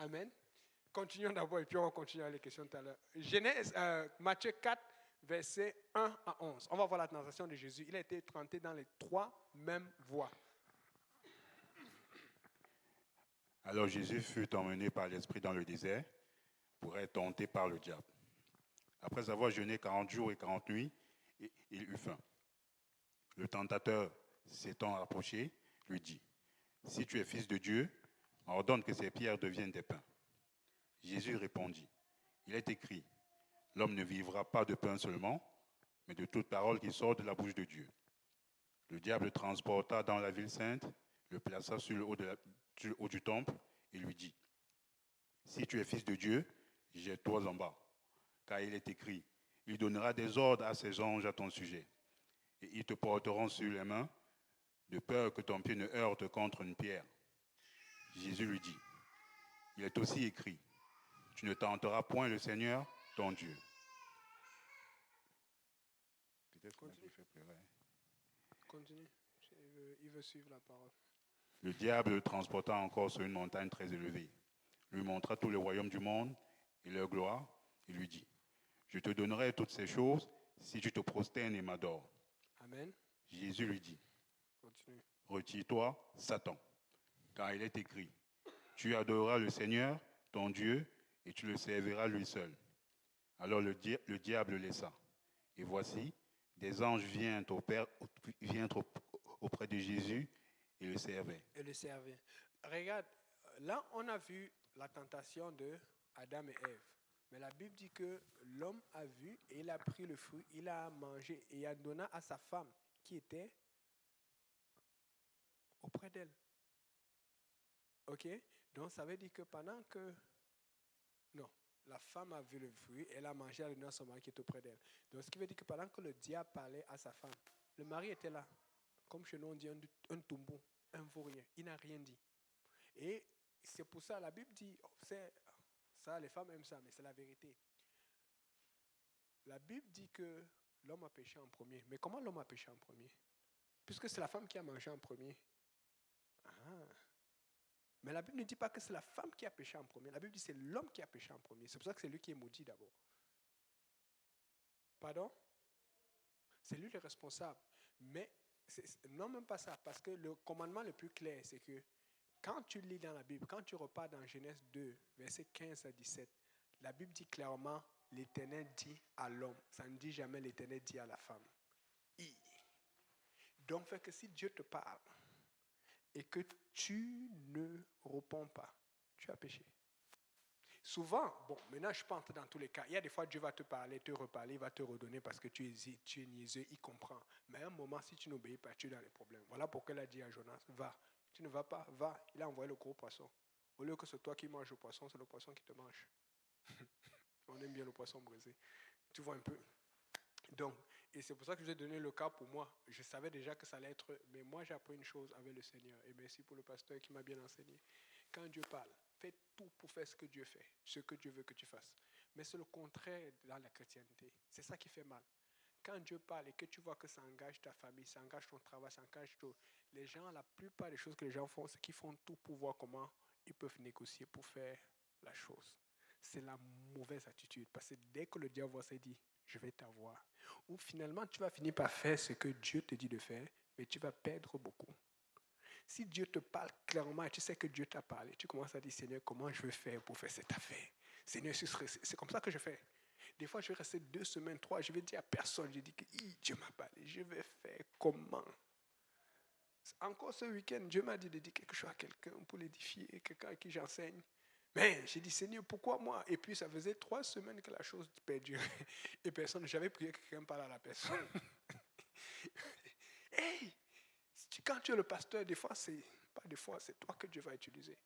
Amen. Continuons d'abord et puis on va continuer avec les questions tout à l'heure. Matthieu 4, versets 1 à 11. On va voir la tentation de Jésus. Il a été tenté dans les 3 mêmes voies. Alors Jésus fut emmené par l'Esprit dans le désert pour être tenté par le diable. Après avoir jeûné 40 jours et 40 nuits, il eut faim. Le tentateur, s'étant approché, lui dit, « Si tu es fils de Dieu, ordonne que ces pierres deviennent des pains. » Jésus répondit, « Il est écrit, l'homme ne vivra pas de pain seulement, mais de toute parole qui sort de la bouche de Dieu. » Le diable le transporta dans la ville sainte, le plaça sur le haut du temple et lui dit, « Si tu es fils de Dieu, jette-toi en bas, car il est écrit, il donnera des ordres à ses anges à ton sujet, et ils te porteront sur les mains, de peur que ton pied ne heurte contre une pierre. » Jésus lui dit, « Il est aussi écrit, tu ne tenteras point le Seigneur, ton Dieu. » Peut-être qu'on a dû faire pleurer. Continue. Il veut suivre la parole. Le diable le transporta encore sur une montagne très élevée, lui montra tous les royaumes du monde et leur gloire, et lui dit, « Je te donnerai toutes ces choses si tu te prosternes et m'adores. » Amen. Jésus lui dit, Continue. « Retire-toi, Satan, car il est écrit, tu adoreras le Seigneur, ton Dieu, et tu le serviras lui seul. » Alors le diable le laissa. Et voici, des anges viennent auprès de Jésus et le servaient. Et le servir. Regarde, là on a vu la tentation de Adam et Ève. Mais la Bible dit que l'homme a vu et il a pris le fruit, il a mangé et il a donné à sa femme qui était auprès d'elle. Ok? Donc ça veut dire que pendant que... Non, la femme a vu le fruit, elle a mangé, elle a donné à son mari qui est auprès d'elle. Donc ce qui veut dire que pendant que le diable parlait à sa femme, le mari était là. Comme chez nous on dit un tombeau, un vaurien. Il n'a rien dit. Et c'est pour ça, la Bible dit, ça les femmes aiment ça, mais c'est la vérité. La Bible dit que l'homme a péché en premier. Mais comment l'homme a péché en premier? Puisque c'est la femme qui a mangé en premier. Ah. Mais la Bible ne dit pas que c'est la femme qui a péché en premier. La Bible dit que c'est l'homme qui a péché en premier. C'est pour ça que c'est lui qui est maudit d'abord. Pardon? C'est lui le responsable. Mais non, même pas ça. Parce que le commandement le plus clair, c'est que quand tu lis dans la Bible, quand tu repars dans Genèse 2, versets 15 à 17, la Bible dit clairement, l'Éternel dit à l'homme. Ça ne dit jamais l'Éternel dit à la femme. Donc, fait que si Dieu te parle et que tu ne réponds pas, tu as péché. Souvent, bon, maintenant je ne suis pas entré dans tous les cas. Il y a des fois Dieu va te parler, te reparler, il va te redonner parce que tu hésites, tu es niaiseux, il comprend. Mais à un moment, si tu n'obéis pas, tu es dans les problèmes. Voilà pourquoi il a dit à Jonas, va. Tu ne vas pas, va. Il a envoyé le gros poisson. Au lieu que c'est toi qui manges le poisson, c'est le poisson qui te mange. On aime bien le poisson brisé. Tu vois un peu. Donc, et c'est pour ça que je vous ai donné le cas pour moi. Je savais déjà que ça allait être... Mais moi, j'ai appris une chose avec le Seigneur. Et merci pour le pasteur qui m'a bien enseigné. Quand Dieu parle, fais tout pour faire ce que Dieu fait, ce que Dieu veut que tu fasses. Mais c'est le contraire dans la chrétienté. C'est ça qui fait mal. Quand Dieu parle et que tu vois que ça engage ta famille, ça engage ton travail, ça engage tout, les gens, la plupart des choses que les gens font, c'est qu'ils font tout pour voir comment ils peuvent négocier pour faire la chose. C'est la mauvaise attitude. Parce que dès que le diable voit ça, il dit, je vais t'avoir. Ou finalement, tu vas finir par faire ce que Dieu te dit de faire, mais tu vas perdre beaucoup. Si Dieu te parle clairement et tu sais que Dieu t'a parlé, tu commences à dire, Seigneur, comment je vais faire pour faire cette affaire? Seigneur, c'est comme ça que je fais. Des fois, je vais rester 2 semaines, 3, je vais dire à personne, je dis que Dieu m'a parlé, je vais faire comment? Encore ce week-end, Dieu m'a dit de dire quelque chose à quelqu'un pour l'édifier, quelqu'un à qui j'enseigne. Mais j'ai dit, Seigneur, pourquoi moi? Et puis ça faisait 3 semaines que la chose perdurait. Et personne, j'avais prié que quelqu'un parle à la personne. Hey! Quand tu es le pasteur, des fois, c'est toi que Dieu va utiliser.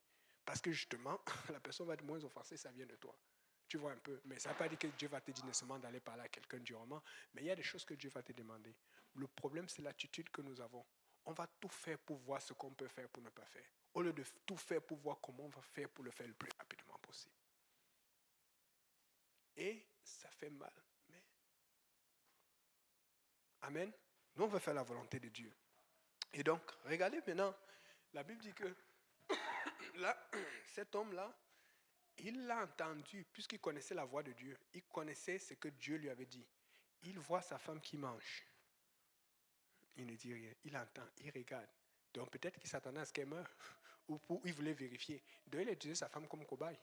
Parce que justement, la personne va être moins offensée, ça vient de toi. Tu vois un peu. Mais ça ne veut pas dire que Dieu va te dire nécessairement d'aller parler à quelqu'un durement. Mais il y a des choses que Dieu va te demander. Le problème, c'est l'attitude que nous avons. On va tout faire pour voir ce qu'on peut faire pour ne pas faire. Au lieu de tout faire pour voir comment on va faire pour le faire le plus rapidement possible. Et ça fait mal. Mais... Amen. Nous, on veut faire la volonté de Dieu. Et donc, regardez maintenant, la Bible dit que là, cet homme-là, il l'a entendu, puisqu'il connaissait la voix de Dieu. Il connaissait ce que Dieu lui avait dit. Il voit sa femme qui mange. Il ne dit rien. Il entend, il regarde. Donc peut-être qu'il s'attendait à ce qu'elle meure. Ou il voulait vérifier. Donc il a utilisé sa femme comme cobaye.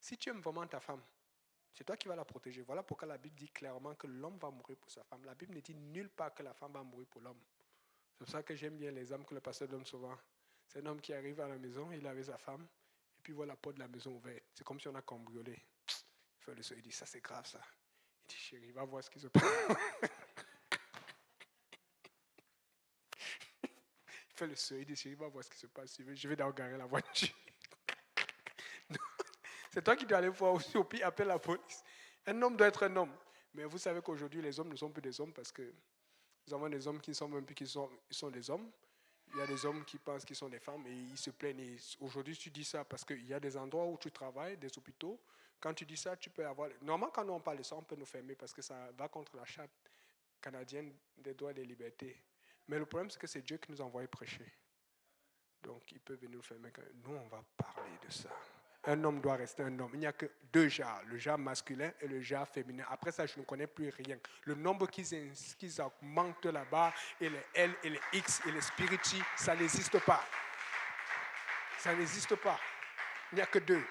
Si tu aimes vraiment ta femme, c'est toi qui vas la protéger. Voilà pourquoi la Bible dit clairement que l'homme va mourir pour sa femme. La Bible ne dit nulle part que la femme va mourir pour l'homme. C'est pour ça que j'aime bien les hommes que le pasteur donne souvent. C'est un homme qui arrive à la maison, il avait sa femme, et puis il voit la porte de la maison ouverte. C'est comme si on a cambriolé. Il fait le seuil, il dit, ça c'est grave ça. Il dit, chérie, va voir ce qui se passe. Il fait le seuil, il dit, chérie, va voir ce qui se passe. Je vais d'abord garer la voiture. C'est toi qui dois aller voir aussi, au pire, appelle la police. Un homme doit être un homme. Mais vous savez qu'aujourd'hui, les hommes ne sont plus des hommes parce que nous avons des hommes qui sont même plus qu'ils sont des hommes. Il y a des hommes qui pensent qu'ils sont des femmes et ils se plaignent. Et aujourd'hui, tu dis ça parce qu'il y a des endroits où tu travailles, des hôpitaux. Quand tu dis ça, tu peux avoir... Normalement, quand nous on parle de ça, on peut nous fermer parce que ça va contre la charte canadienne des droits et des libertés. Mais le problème, c'est que c'est Dieu qui nous a envoyé prêcher. Donc, il peut venir nous fermer. Nous, on va parler de ça. Un homme doit rester un homme. Il n'y a que deux genres, le genre masculin et le genre féminin. Après ça, je ne connais plus rien. Le nombre qu'ils augmentent là-bas, et les L et les X et les spiriti, ça n'existe pas. Ça n'existe pas. Il n'y a que deux.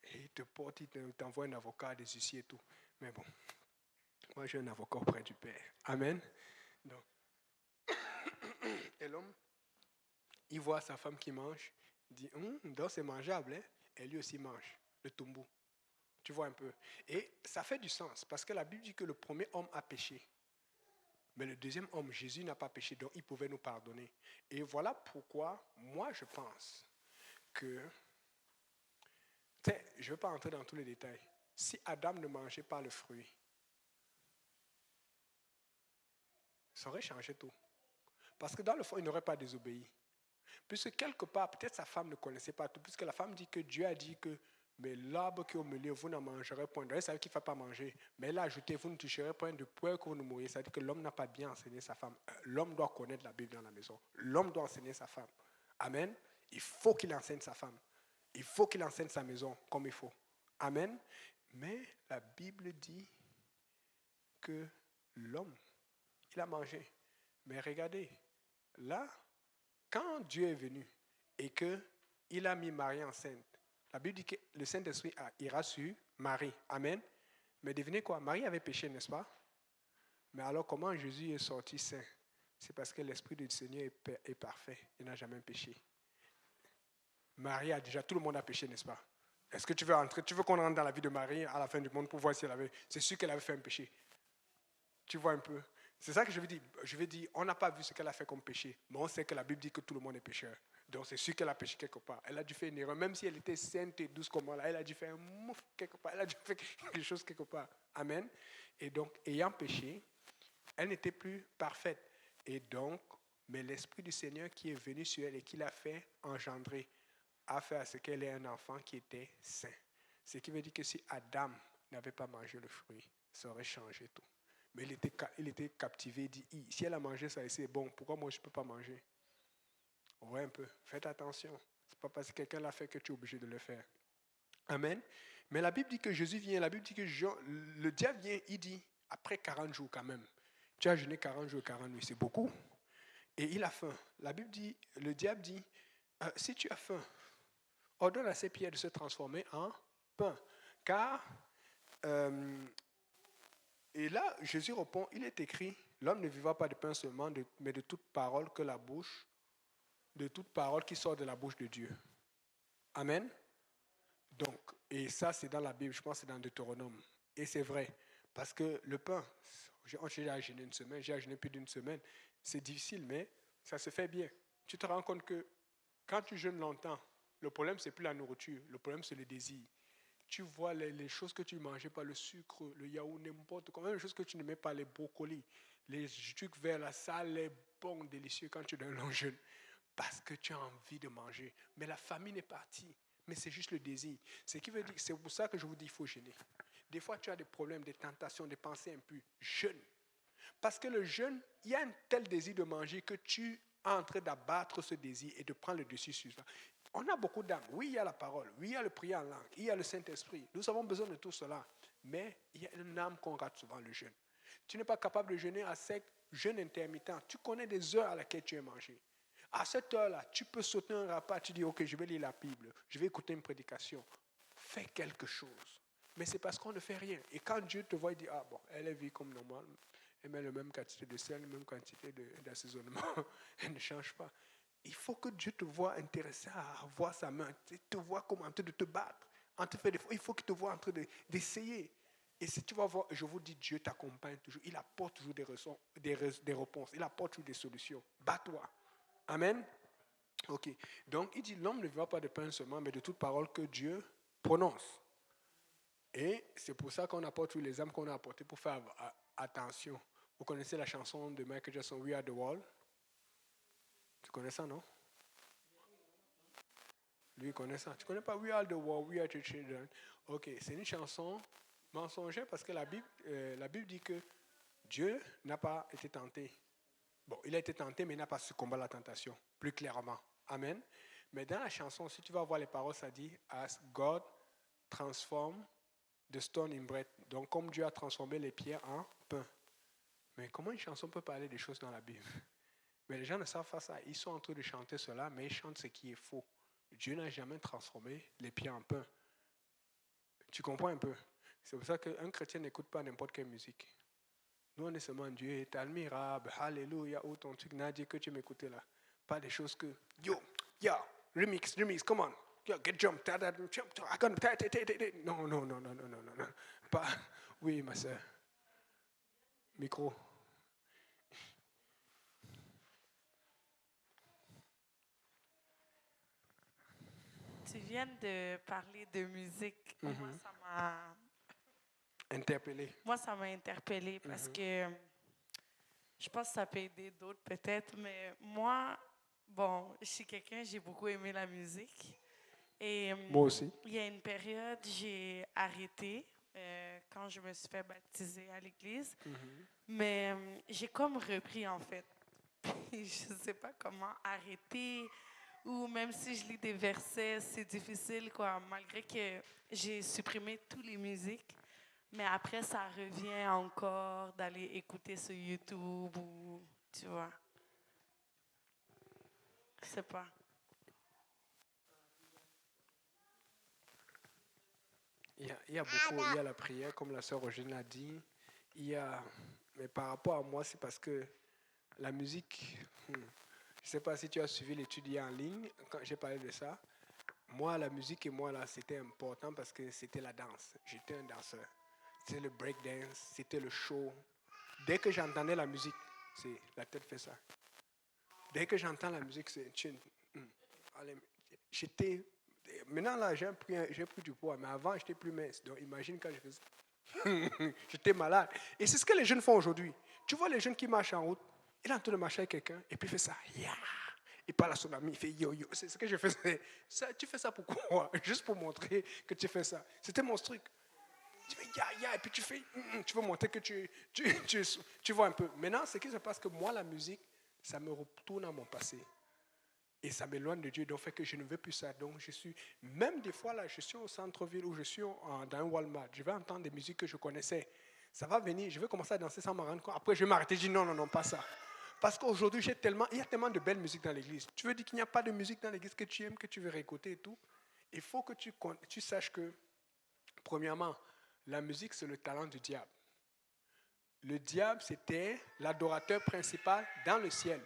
Et il te porte, il t'envoie un avocat, des huissiers et tout. Mais bon, moi j'ai un avocat auprès du Père. Amen. Donc, et l'homme, il voit sa femme qui mange. Il dit, donc c'est mangeable, hein? Et lui aussi mange le tumbu. Tu vois un peu. Et ça fait du sens, parce que la Bible dit que le premier homme a péché. Mais le deuxième homme, Jésus, n'a pas péché, donc il pouvait nous pardonner. Et voilà pourquoi, moi, je pense que, je ne vais pas entrer dans tous les détails, si Adam ne mangeait pas le fruit, ça aurait changé tout. Parce que dans le fond, il n'aurait pas désobéi. Puisque quelque part, peut-être sa femme ne connaissait pas tout, puisque la femme dit que Dieu a dit que mais l'arbre qui est au milieu, vous n'en mangerez point. Elle savait qu'il ne faut pas manger. Mais elle a ajouté, vous ne toucherez point de poil que vous ne mourrez. Ça veut dire que l'homme n'a pas bien enseigné sa femme. L'homme doit connaître la Bible dans la maison. L'homme doit enseigner sa femme. Amen. Il faut qu'il enseigne sa femme. Il faut qu'il enseigne sa maison comme il faut. Amen. Mais la Bible dit que l'homme, il a mangé. Mais regardez, là, quand Dieu est venu et qu'il a mis Marie enceinte, la Bible dit que le Saint-Esprit ira sur Marie. Amen. Mais devinez quoi? Marie avait péché, n'est-ce pas? Mais alors comment Jésus est sorti saint? C'est parce que l'Esprit du Seigneur est parfait. Il n'a jamais péché. Marie a déjà, tout le monde a péché, n'est-ce pas? Est-ce que tu veux qu'on rentre dans la vie de Marie à la fin du monde pour voir si elle avait... C'est sûr qu'elle avait fait un péché. Tu vois un peu? C'est ça que je veux dire. Je veux dire, on n'a pas vu ce qu'elle a fait comme péché, mais on sait que la Bible dit que tout le monde est pécheur. Donc c'est sûr qu'elle a péché quelque part. Elle a dû faire une erreur, même si elle était sainte et douce comme elle a dû faire un mouf quelque part. Elle a dû faire quelque chose quelque part. Amen. Et donc, ayant péché, elle n'était plus parfaite. Et donc, mais l'Esprit du Seigneur qui est venu sur elle et qui l'a fait engendrer, a fait à ce qu'elle ait un enfant qui était saint. Ce qui veut dire que si Adam n'avait pas mangé le fruit, ça aurait changé tout. Mais il était captivé, il dit, si elle a mangé ça et c'est bon, pourquoi moi je ne peux pas manger? On voit un peu, faites attention. Ce n'est pas parce que quelqu'un l'a fait que tu es obligé de le faire. Amen. Mais la Bible dit que Jésus vient, la Bible dit que le diable vient, il dit, après 40 jours quand même, tu as jeûné 40 jours et 40 nuits, c'est beaucoup. Et il a faim. La Bible dit, le diable dit, si tu as faim, ordonne à ces pierres de se transformer en pain. Car... et là, Jésus répond, il est écrit, l'homme ne vivra pas de pain seulement, mais de toute parole de toute parole qui sort de la bouche de Dieu. Amen. Donc, et ça c'est dans la Bible, je pense que c'est dans Deutéronome. Et c'est vrai, parce que le pain, j'ai jeûné une semaine, j'ai jeûné plus d'une semaine, c'est difficile, mais ça se fait bien. Tu te rends compte que quand tu jeûnes longtemps, le problème c'est plus la nourriture, le problème c'est le désir. Tu vois les choses que tu ne mangeais pas, le sucre, le yaourt, n'importe quoi, même les choses que tu ne mets pas, les brocolis, les trucs verts, la salle est bon, délicieux quand tu es dans un long jeûne, parce que tu as envie de manger. Mais la famine est partie, mais c'est juste le désir. Ce qui veut dire, c'est pour ça que je vous dis qu'il faut jeûner. Des fois, tu as des problèmes, des tentations, des pensées impures. Jeûne. Parce que le jeûne, il y a un tel désir de manger que tu es en train d'abattre ce désir et de prendre le dessus sur ça. On a beaucoup d'âmes. Oui, il y a la parole. Oui, il y a le prier en langue. Il y a le Saint-Esprit. Nous avons besoin de tout cela. Mais il y a une âme qu'on rate souvent, le jeûne. Tu n'es pas capable de jeûner à sec, jeûne intermittent. Tu connais des heures à laquelle tu es mangé. À cette heure-là, tu peux sauter un repas. Tu dis, OK, je vais lire la Bible. Je vais écouter une prédication. Fais quelque chose. Mais c'est parce qu'on ne fait rien. Et quand Dieu te voit, il dit, ah bon, elle est vie comme normal. Elle met la même quantité de sel, la même quantité d'assaisonnement. Elle ne change pas. Il faut que Dieu te voie intéressé à voir sa main, te voit comme en train de te battre, en train de faire des fois. Il faut qu'il te voie en train d'essayer. Et si tu vas voir, je vous dis, Dieu t'accompagne toujours. Il apporte toujours des réponses. Il apporte toujours des solutions. Bats-toi. Amen. Ok. Donc, il dit, l'homme ne vivra pas de pain seulement, mais de toute parole que Dieu prononce. Et c'est pour ça qu'on apporte tous les âmes qu'on a apportées pour faire attention. Vous connaissez la chanson de Michael Jackson, We Are the World? Tu connais ça, non? Lui, il connaît ça. Tu ne connais pas We Are the World, We Are the Children? Ok, c'est une chanson mensongère parce que la Bible dit que Dieu n'a pas été tenté. Bon, il a été tenté, mais il n'a pas succombé à la tentation, plus clairement. Amen. Mais dans la chanson, si tu vas voir les paroles, ça dit As God transform the stone in bread. Donc, comme Dieu a transformé les pierres en pain. Mais comment une chanson peut parler des choses dans la Bible? Mais les gens ne savent pas ça. Ils sont en train de chanter cela, mais ils chantent ce qui est faux. Dieu n'a jamais transformé les pierres en pain. Tu comprends un peu? C'est pour ça qu'un chrétien n'écoute pas n'importe quelle musique. Nous, on est seulement Dieu est admirable, alléluia, ou ton truc n'a dit que tu m'écoutais là. Pas des choses que, yo, remix, come on, yo, get jump, non, non. Pas, oui, ma soeur. Micro. Tu viens de parler de musique. Moi, ça m'a interpellé. Moi, ça m'a interpellée parce que je pense que ça peut aider d'autres peut-être, mais moi, bon, je suis quelqu'un, j'ai beaucoup aimé la musique. Et moi aussi. Il y a une période, j'ai arrêté quand je me suis fait baptiser à l'église, mais j'ai comme repris en fait. Puis je ne sais pas comment arrêter, ou même si je lis des versets, c'est difficile, quoi, malgré que j'ai supprimé toutes les musiques. Mais après, ça revient encore d'aller écouter sur YouTube ou, tu vois. Je sais pas. Il y a beaucoup, il y a la prière, comme la sœur Rogène l'a dit. Mais par rapport à moi, c'est parce que la musique, je ne sais pas si tu as suivi l'étude en ligne, quand j'ai parlé de ça. Moi, la musique et moi, là, c'était important parce que c'était la danse. J'étais un danseur. C'était le breakdance, c'était le show. Dès que j'entendais la musique, c'est la tête fait ça. Dès que j'entends la musique, c'est allez, j'étais. Maintenant, là, j'ai pris du poids, mais avant, j'étais plus mince. Donc, imagine quand je faisais. J'étais malade. Et c'est ce que les jeunes font aujourd'hui. Tu vois les jeunes qui marchent en route, il est en train de marcher avec quelqu'un, et puis il fait ça. Yeah. Il parle à son ami, il fait yo. C'est ce que je faisais. Ça, tu fais ça pourquoi? Juste pour montrer que tu fais ça. C'était mon truc. Tu fais ya, et puis tu fais. Tu veux montrer que tu vois un peu. Maintenant, ce qui se passe, que moi, la musique, ça me retourne à mon passé. Et ça m'éloigne de Dieu, donc fait que je ne veux plus ça. Donc même des fois là, je suis au centre-ville ou je suis dans un Walmart, je vais entendre des musiques que je connaissais. Ça va venir, je vais commencer à danser sans me rendre compte. Après, je vais m'arrêter, je dis non, pas ça. Parce qu'aujourd'hui, il y a tellement de belles musiques dans l'église. Tu veux dire qu'il n'y a pas de musique dans l'église que tu aimes, que tu veux réécouter et tout? Il faut que tu saches que, premièrement, la musique, c'est le talent du diable. Le diable, c'était l'adorateur principal dans le ciel.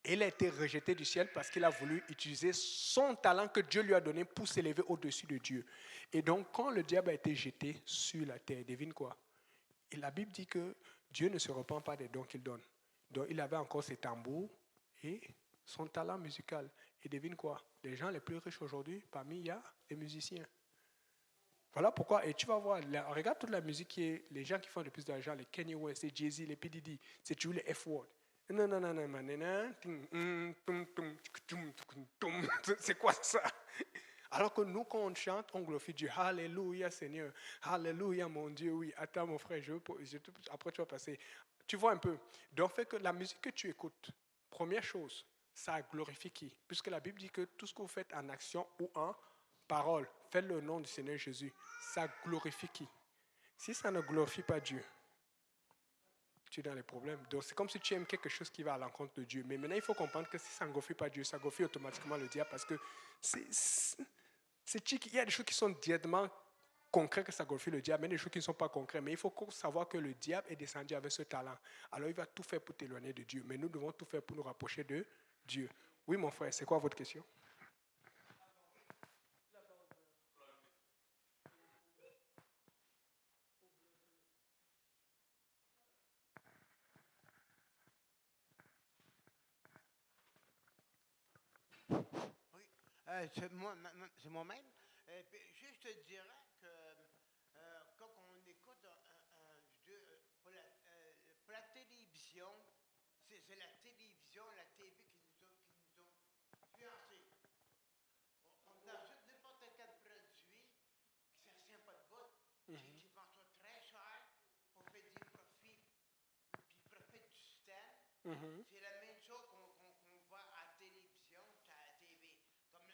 Il a été rejeté du ciel parce qu'il a voulu utiliser son talent que Dieu lui a donné pour s'élever au-dessus de Dieu. Et donc, quand le diable a été jeté sur la terre, devine quoi? Et la Bible dit que Dieu ne se repent pas des dons qu'il donne. Donc, il avait encore ses tambours et son talent musical. Et devine quoi? Les gens les plus riches aujourd'hui, parmi il y a les musiciens. Voilà pourquoi, et tu vas voir, regarde toute la musique, les gens qui font le plus d'argent, les Kanye West, les Jay-Z, les P. Diddy, c'est toujours les F-word. C'est quoi ça? Alors que nous, quand on chante, on glorifie Dieu. Alléluia, Seigneur. Alléluia, mon Dieu. Oui, attends, mon frère, après tu vas passer. Tu vois un peu. Donc, fait que la musique que tu écoutes, première chose, ça glorifie qui? Puisque la Bible dit que tout ce que vous faites en action ou en parole, faites le nom du Seigneur Jésus. Ça glorifie qui? Si ça ne glorifie pas Dieu, tu es dans les problèmes. Donc c'est comme si tu aimes quelque chose qui va à l'encontre de Dieu. Mais maintenant, il faut comprendre que si ça ne glorifie pas Dieu, ça glorifie automatiquement le diable parce que il y a des choses qui sont directement concrètes que ça glorifie le diable, mais des choses qui ne sont pas concrètes. Mais il faut savoir que le diable est descendu avec ce talent. Alors il va tout faire pour t'éloigner de Dieu. Mais nous devons tout faire pour nous rapprocher de Dieu. Oui, mon frère, c'est quoi votre question? Oui, c'est moi-même. Puis juste te dirais que quand on écoute pour la télévision, c'est la télévision, la TV qui nous ont influencés. On achète n'importe quel produit qui ne tient pas de bout, qui vend ça très cher pour faire des profits, puis profit du système. C'est la même chose qu'on voit à la télévision, à la TV. Comme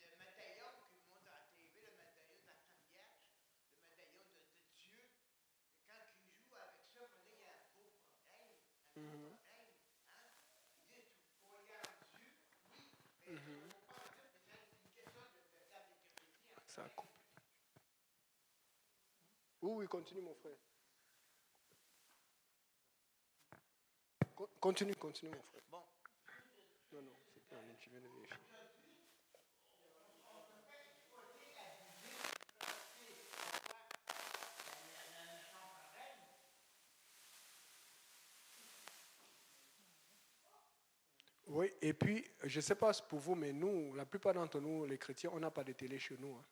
le médaillon qui monte à la TV, le médaillon de la Sainte Vierge, le médaillon de Dieu. Et quand il joue avec ça, il y a un beau problème. Un beau problème. Hein? Il dit, il faut regarder Dieu, oui, mais il ne faut pas dire que c'est une question de la sécurité. Ça coupe. Oui, continue, mon frère. Continue, mon frère. Bon. Non, c'est pas je viens de vérifier. Oui, et puis, je ne sais pas pour vous, mais nous, la plupart d'entre nous, les chrétiens, on n'a pas de télé chez nous. Hein.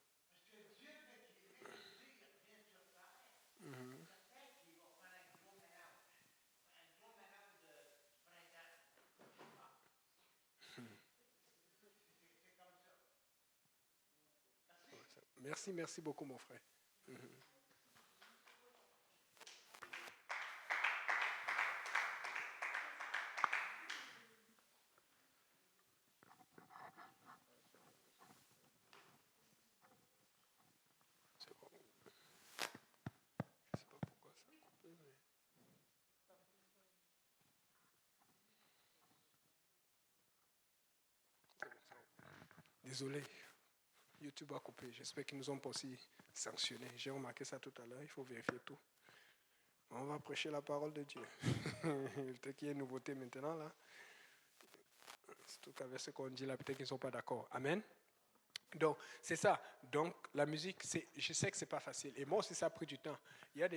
Merci beaucoup, mon frère. C'est bon. Je ne sais pas pourquoi ça a coupé, mais... C'est bon, c'est bon. Désolé, YouTube a coupé. J'espère qu'ils nous ont pas aussi sanctionnés. J'ai remarqué ça tout à l'heure. Il faut vérifier tout. On va prêcher la parole de Dieu. Peut-être qu'il y a une nouveauté maintenant, là. Surtout qu'avec ce qu'on dit là, peut-être qu'ils ne sont pas d'accord. Amen. Donc, c'est ça. Donc, la musique, je sais que ce n'est pas facile. Et moi aussi, ça a pris du temps. Il y a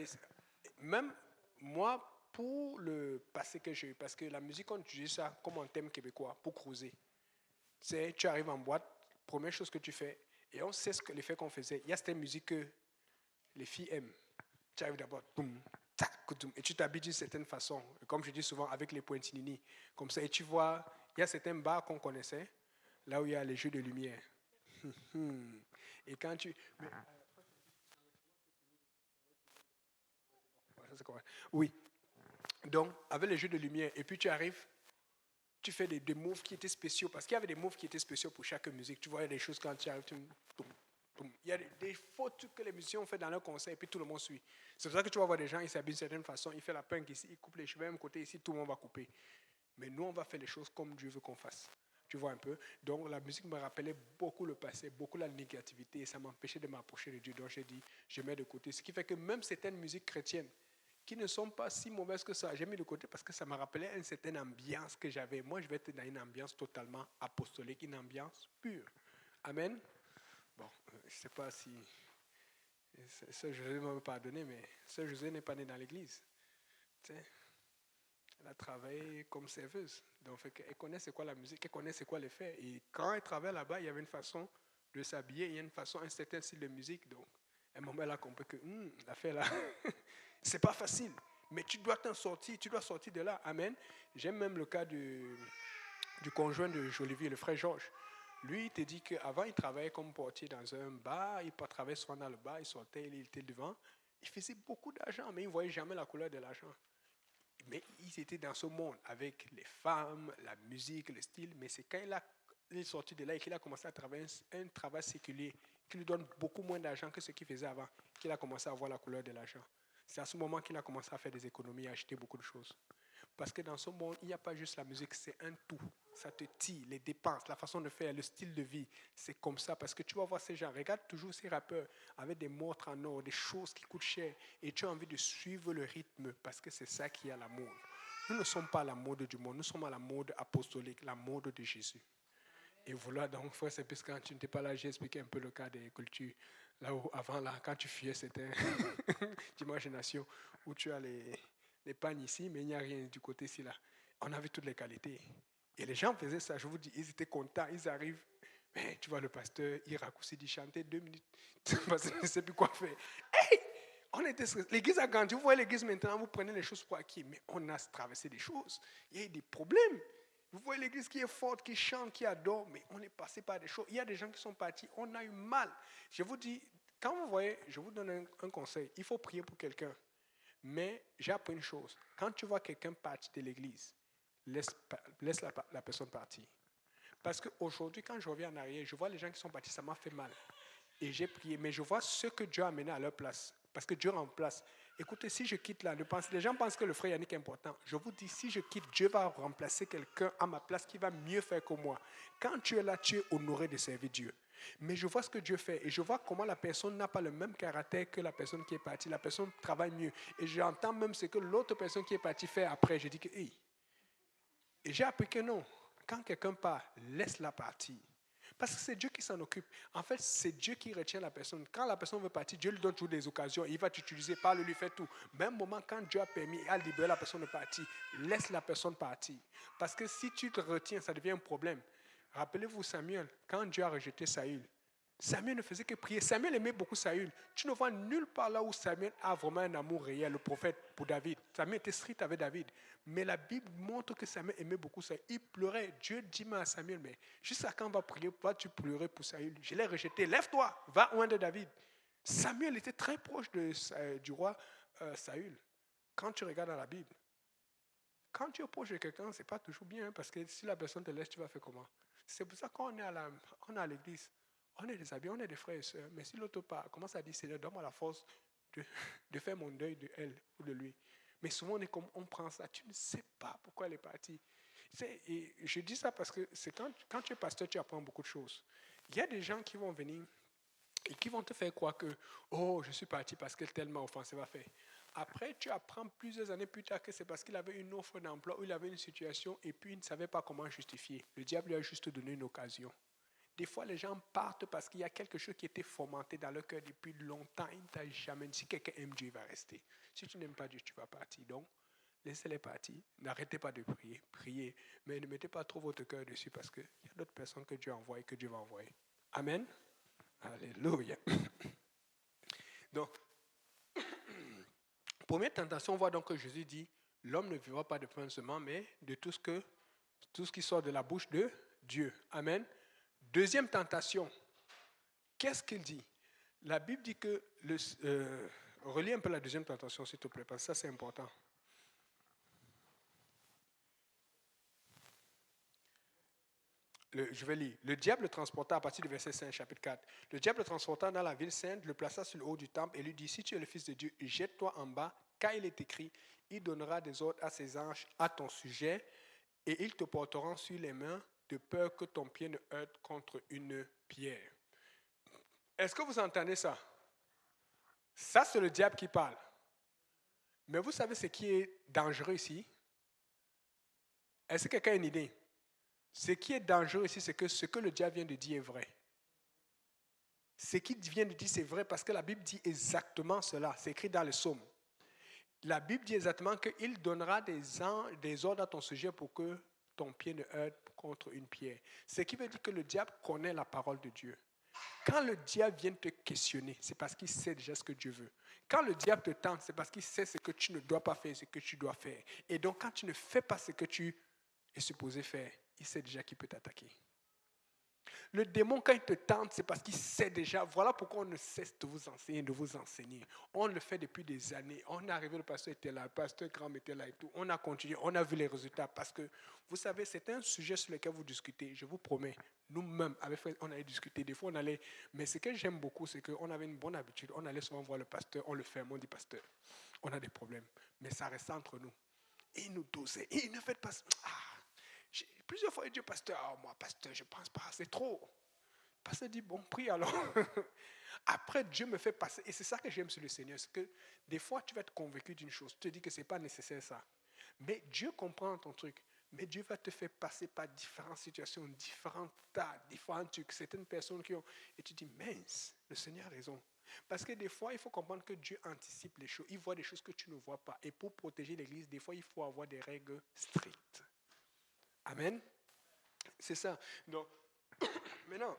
même moi, pour le passé que j'ai eu, parce que la musique, on utilise ça comme un thème québécois, pour cruiser. C'est, tu arrives en boîte, première chose que tu fais, et on sait l'effet qu'on faisait. Il y a cette musique que les filles aiment. Tu arrives d'abord, boum, tac, boum, et tu t'habilles d'une certaine façon. Comme je dis souvent, avec les pointinini. Comme ça, et tu vois, il y a certains bars qu'on connaissait, là où il y a les jeux de lumière. Et quand tu... Oui. Donc, avec les jeux de lumière, et puis tu arrives, tu fais des moves qui étaient spéciaux, parce qu'il y avait des moves qui étaient spéciaux pour chaque musique. Tu vois, il y a des choses quand tu arrives, il y a des fautes que les musiciens ont fait dans leur concert, et puis tout le monde suit. C'est pour ça que tu vas voir des gens, ils s'habillent d'une certaine façon, ils font la punk ici, ils coupent les cheveux, même côté ici, tout le monde va couper. Mais nous, on va faire les choses comme Dieu veut qu'on fasse. Tu vois un peu? Donc, la musique me rappelait beaucoup le passé, beaucoup la négativité, et ça m'empêchait de m'approcher de Dieu. Donc, j'ai dit, je mets de côté. Ce qui fait que même certaines musiques chrétiennes, qui ne sont pas si mauvaises que ça, j'ai mis de côté parce que ça me rappelait une certaine ambiance que j'avais. Moi, je vais être dans une ambiance totalement apostolique, une ambiance pure. Amen? Bon, je ne sais pas si... Sœur José m'a pardonné, mais Sœur José n'est pas née dans l'église. Tu sais? Elle a travaillé comme serveuse. Donc, elle connaît c'est quoi la musique, elle connaît c'est quoi les faits. Et quand elle travaillait là-bas, il y avait une façon de s'habiller, il y a une façon, un certain style de musique. Donc, à un moment, elle a compris que l'affaire là, c'est pas facile. Mais tu dois t'en sortir, tu dois sortir de là. Amen. J'aime même le cas du conjoint de Jolivier, le frère Georges. Lui, il te dit qu'avant, il travaillait comme portier dans un bar, il travaillait souvent dans le bar, il sortait, il était devant. Il faisait beaucoup d'argent, mais il ne voyait jamais la couleur de l'argent. Mais ils étaient dans ce monde avec les femmes, la musique, le style. Mais c'est quand il est sorti de là et qu'il a commencé à travailler un travail séculier qui lui donne beaucoup moins d'argent que ce qu'il faisait avant, qu'il a commencé à voir la couleur de l'argent. C'est à ce moment qu'il a commencé à faire des économies, à acheter beaucoup de choses. Parce que dans ce monde, il n'y a pas juste la musique, c'est un tout. Ça te tire, les dépenses, la façon de faire, le style de vie. C'est comme ça. Parce que tu vas voir ces gens, regarde toujours ces rappeurs avec des montres en or, des choses qui coûtent cher. Et tu as envie de suivre le rythme parce que c'est ça qui est à la mode. Nous ne sommes pas à la mode du monde, nous sommes à la mode apostolique, la mode de Jésus. Et voilà, donc, frère, c'est parce que quand tu n'étais pas là, j'ai expliqué un peu le cas des cultures. Là où, avant, là, quand tu fuyais, c'était d'imagination, où tu as les pagnes ici, mais il n'y a rien du côté ici, là. On avait toutes les qualités. Et les gens faisaient ça, je vous dis, ils étaient contents, ils arrivent. Mais tu vois, le pasteur, il raccourcit, il chantait 2 minutes, parce qu'il ne sait plus quoi faire. Hey! On était stressés. L'église a grandi. Vous voyez l'église maintenant, vous prenez les choses pour acquis. Mais on a traversé des choses. Il y a eu des problèmes. Vous voyez l'église qui est forte, qui chante, qui adore, mais on est passé par des choses. Il y a des gens qui sont partis, on a eu mal. Je vous dis, quand vous voyez, je vous donne un conseil. Il faut prier pour quelqu'un. Mais j'ai appris une chose. Quand tu vois quelqu'un partir de l'église, laisse la personne partir. Parce qu'aujourd'hui, quand je reviens en arrière, je vois les gens qui sont partis, ça m'a fait mal. Et j'ai prié, mais je vois ce que Dieu a amené à leur place. Parce que Dieu remplace. Écoutez, si je quitte là, les gens pensent que le frère Yannick est important. Je vous dis, si je quitte, Dieu va remplacer quelqu'un à ma place qui va mieux faire que moi. Quand tu es là, tu es honoré de servir Dieu. Mais je vois ce que Dieu fait et je vois comment la personne n'a pas le même caractère que la personne qui est partie. La personne travaille mieux. Et j'entends même ce que l'autre personne qui est partie fait après. Je dis que, hey. Et j'ai appris que non. Quand quelqu'un part, laisse-la partir. Parce que c'est Dieu qui s'en occupe. En fait, c'est Dieu qui retient la personne. Quand la personne veut partir, Dieu lui donne toujours des occasions. Il va t'utiliser, parle-lui, fais tout. Même moment, quand Dieu a permis, a libéré la personne de partir, laisse la personne partir. Parce que si tu te retiens, ça devient un problème. Rappelez-vous Samuel, quand Dieu a rejeté Saül, Samuel ne faisait que prier. Samuel aimait beaucoup Saül. Tu ne vois nulle part là où Samuel a vraiment un amour réel, le prophète, pour David. Samuel était strict avec David. Mais la Bible montre que Samuel aimait beaucoup Saül. Il pleurait. Dieu dit à Samuel, mais jusqu'à quand vas-tu pleurer pour Saül? Je l'ai rejeté. Lève-toi, va oindre David. Samuel était très proche du roi Saül. Quand tu regardes dans la Bible, quand tu es proche de quelqu'un, ce n'est pas toujours bien, parce que si la personne te laisse, tu vas faire comment? C'est pour ça qu'on est à l'église. On est des amis, on est des frères et sœurs. Mais si l'autre part commence à dire, Seigneur, donne-moi la force de faire mon deuil de elle ou de lui. Mais souvent, on prend ça. Tu ne sais pas pourquoi elle est partie. Et je dis ça parce que c'est quand tu es pasteur, tu apprends beaucoup de choses. Il y a des gens qui vont venir et qui vont te faire croire que, oh, je suis parti parce qu'elle tellement offensée va faire. Après, tu apprends plusieurs années plus tard que c'est parce qu'il avait une offre d'emploi ou il avait une situation et puis il ne savait pas comment justifier. Le diable lui a juste donné une occasion. Des fois, les gens partent parce qu'il y a quelque chose qui était fomenté dans leur cœur depuis longtemps. Il ne t'a jamais dit. Si quelqu'un aime Dieu, il va rester. Si tu n'aimes pas Dieu, tu vas partir. Donc, laissez-les partir. N'arrêtez pas de prier. Priez. Mais ne mettez pas trop votre cœur dessus parce qu'il y a d'autres personnes que Dieu envoie et que Dieu va envoyer. Amen. Alléluia. Donc, première tentation, on voit donc que Jésus dit, l'homme ne vivra pas de pain seulement, mais de tout ce qui sort de la bouche de Dieu. Amen. Deuxième tentation, qu'est-ce qu'il dit? La Bible dit que, relis un peu la deuxième tentation s'il te plaît, parce que ça c'est important. Je vais lire. Le diable le transporta à partir du verset 5, chapitre 4. Le diable le transporta dans la ville sainte, le plaça sur le haut du temple et lui dit, si tu es le Fils de Dieu, jette-toi en bas, car il est écrit, il donnera des ordres à ses anges à ton sujet et ils te porteront sur les mains de peur que ton pied ne heurte contre une pierre. Est-ce que vous entendez ça? Ça, c'est le diable qui parle. Mais vous savez ce qui est dangereux ici? Est-ce que quelqu'un a une idée? Ce qui est dangereux ici, c'est que ce que le diable vient de dire est vrai. Ce qu'il vient de dire, c'est vrai parce que la Bible dit exactement cela. C'est écrit dans le psaume. La Bible dit exactement qu'il donnera des ordres à ton sujet pour que ton pied ne heurte contre une pierre. Ce qui veut dire que le diable connaît la parole de Dieu. Quand le diable vient te questionner, c'est parce qu'il sait déjà ce que Dieu veut. Quand le diable te tente, c'est parce qu'il sait ce que tu ne dois pas faire, ce que tu dois faire. Et donc, quand tu ne fais pas ce que tu es supposé faire, il sait déjà qu'il peut t'attaquer. Le démon, quand il te tente, c'est parce qu'il sait déjà. Voilà pourquoi on ne cesse de vous enseigner, de vous enseigner. On le fait depuis des années. On est arrivé, le pasteur était là, le pasteur Graham était là et tout. On a continué, on a vu les résultats. Parce que, vous savez, c'est un sujet sur lequel vous discutez. Je vous promets, nous-mêmes, avec frère, on allait discuter. Des fois, on allait. Mais ce que j'aime beaucoup, c'est qu'on avait une bonne habitude. On allait souvent voir le pasteur, on le ferme, on dit pasteur, on a des problèmes. Mais ça reste entre nous. Et il nous dosait. Et ne faites pas ça. Plusieurs fois, il dit, pasteur, moi, pasteur, je ne pense pas, c'est trop. Le pasteur dit, bon, prie alors. Après, Dieu me fait passer. Et c'est ça que j'aime sur le Seigneur. C'est que des fois, tu vas être convaincu d'une chose. Tu te dis que ce n'est pas nécessaire ça. Mais Dieu comprend ton truc. Mais Dieu va te faire passer par différentes situations, différents tas, différents trucs. Certaines personnes qui ont... Et tu dis, mince, le Seigneur a raison. Parce que des fois, il faut comprendre que Dieu anticipe les choses. Il voit des choses que tu ne vois pas. Et pour protéger l'Église, des fois, il faut avoir des règles strictes. Amen. C'est ça. Donc, maintenant,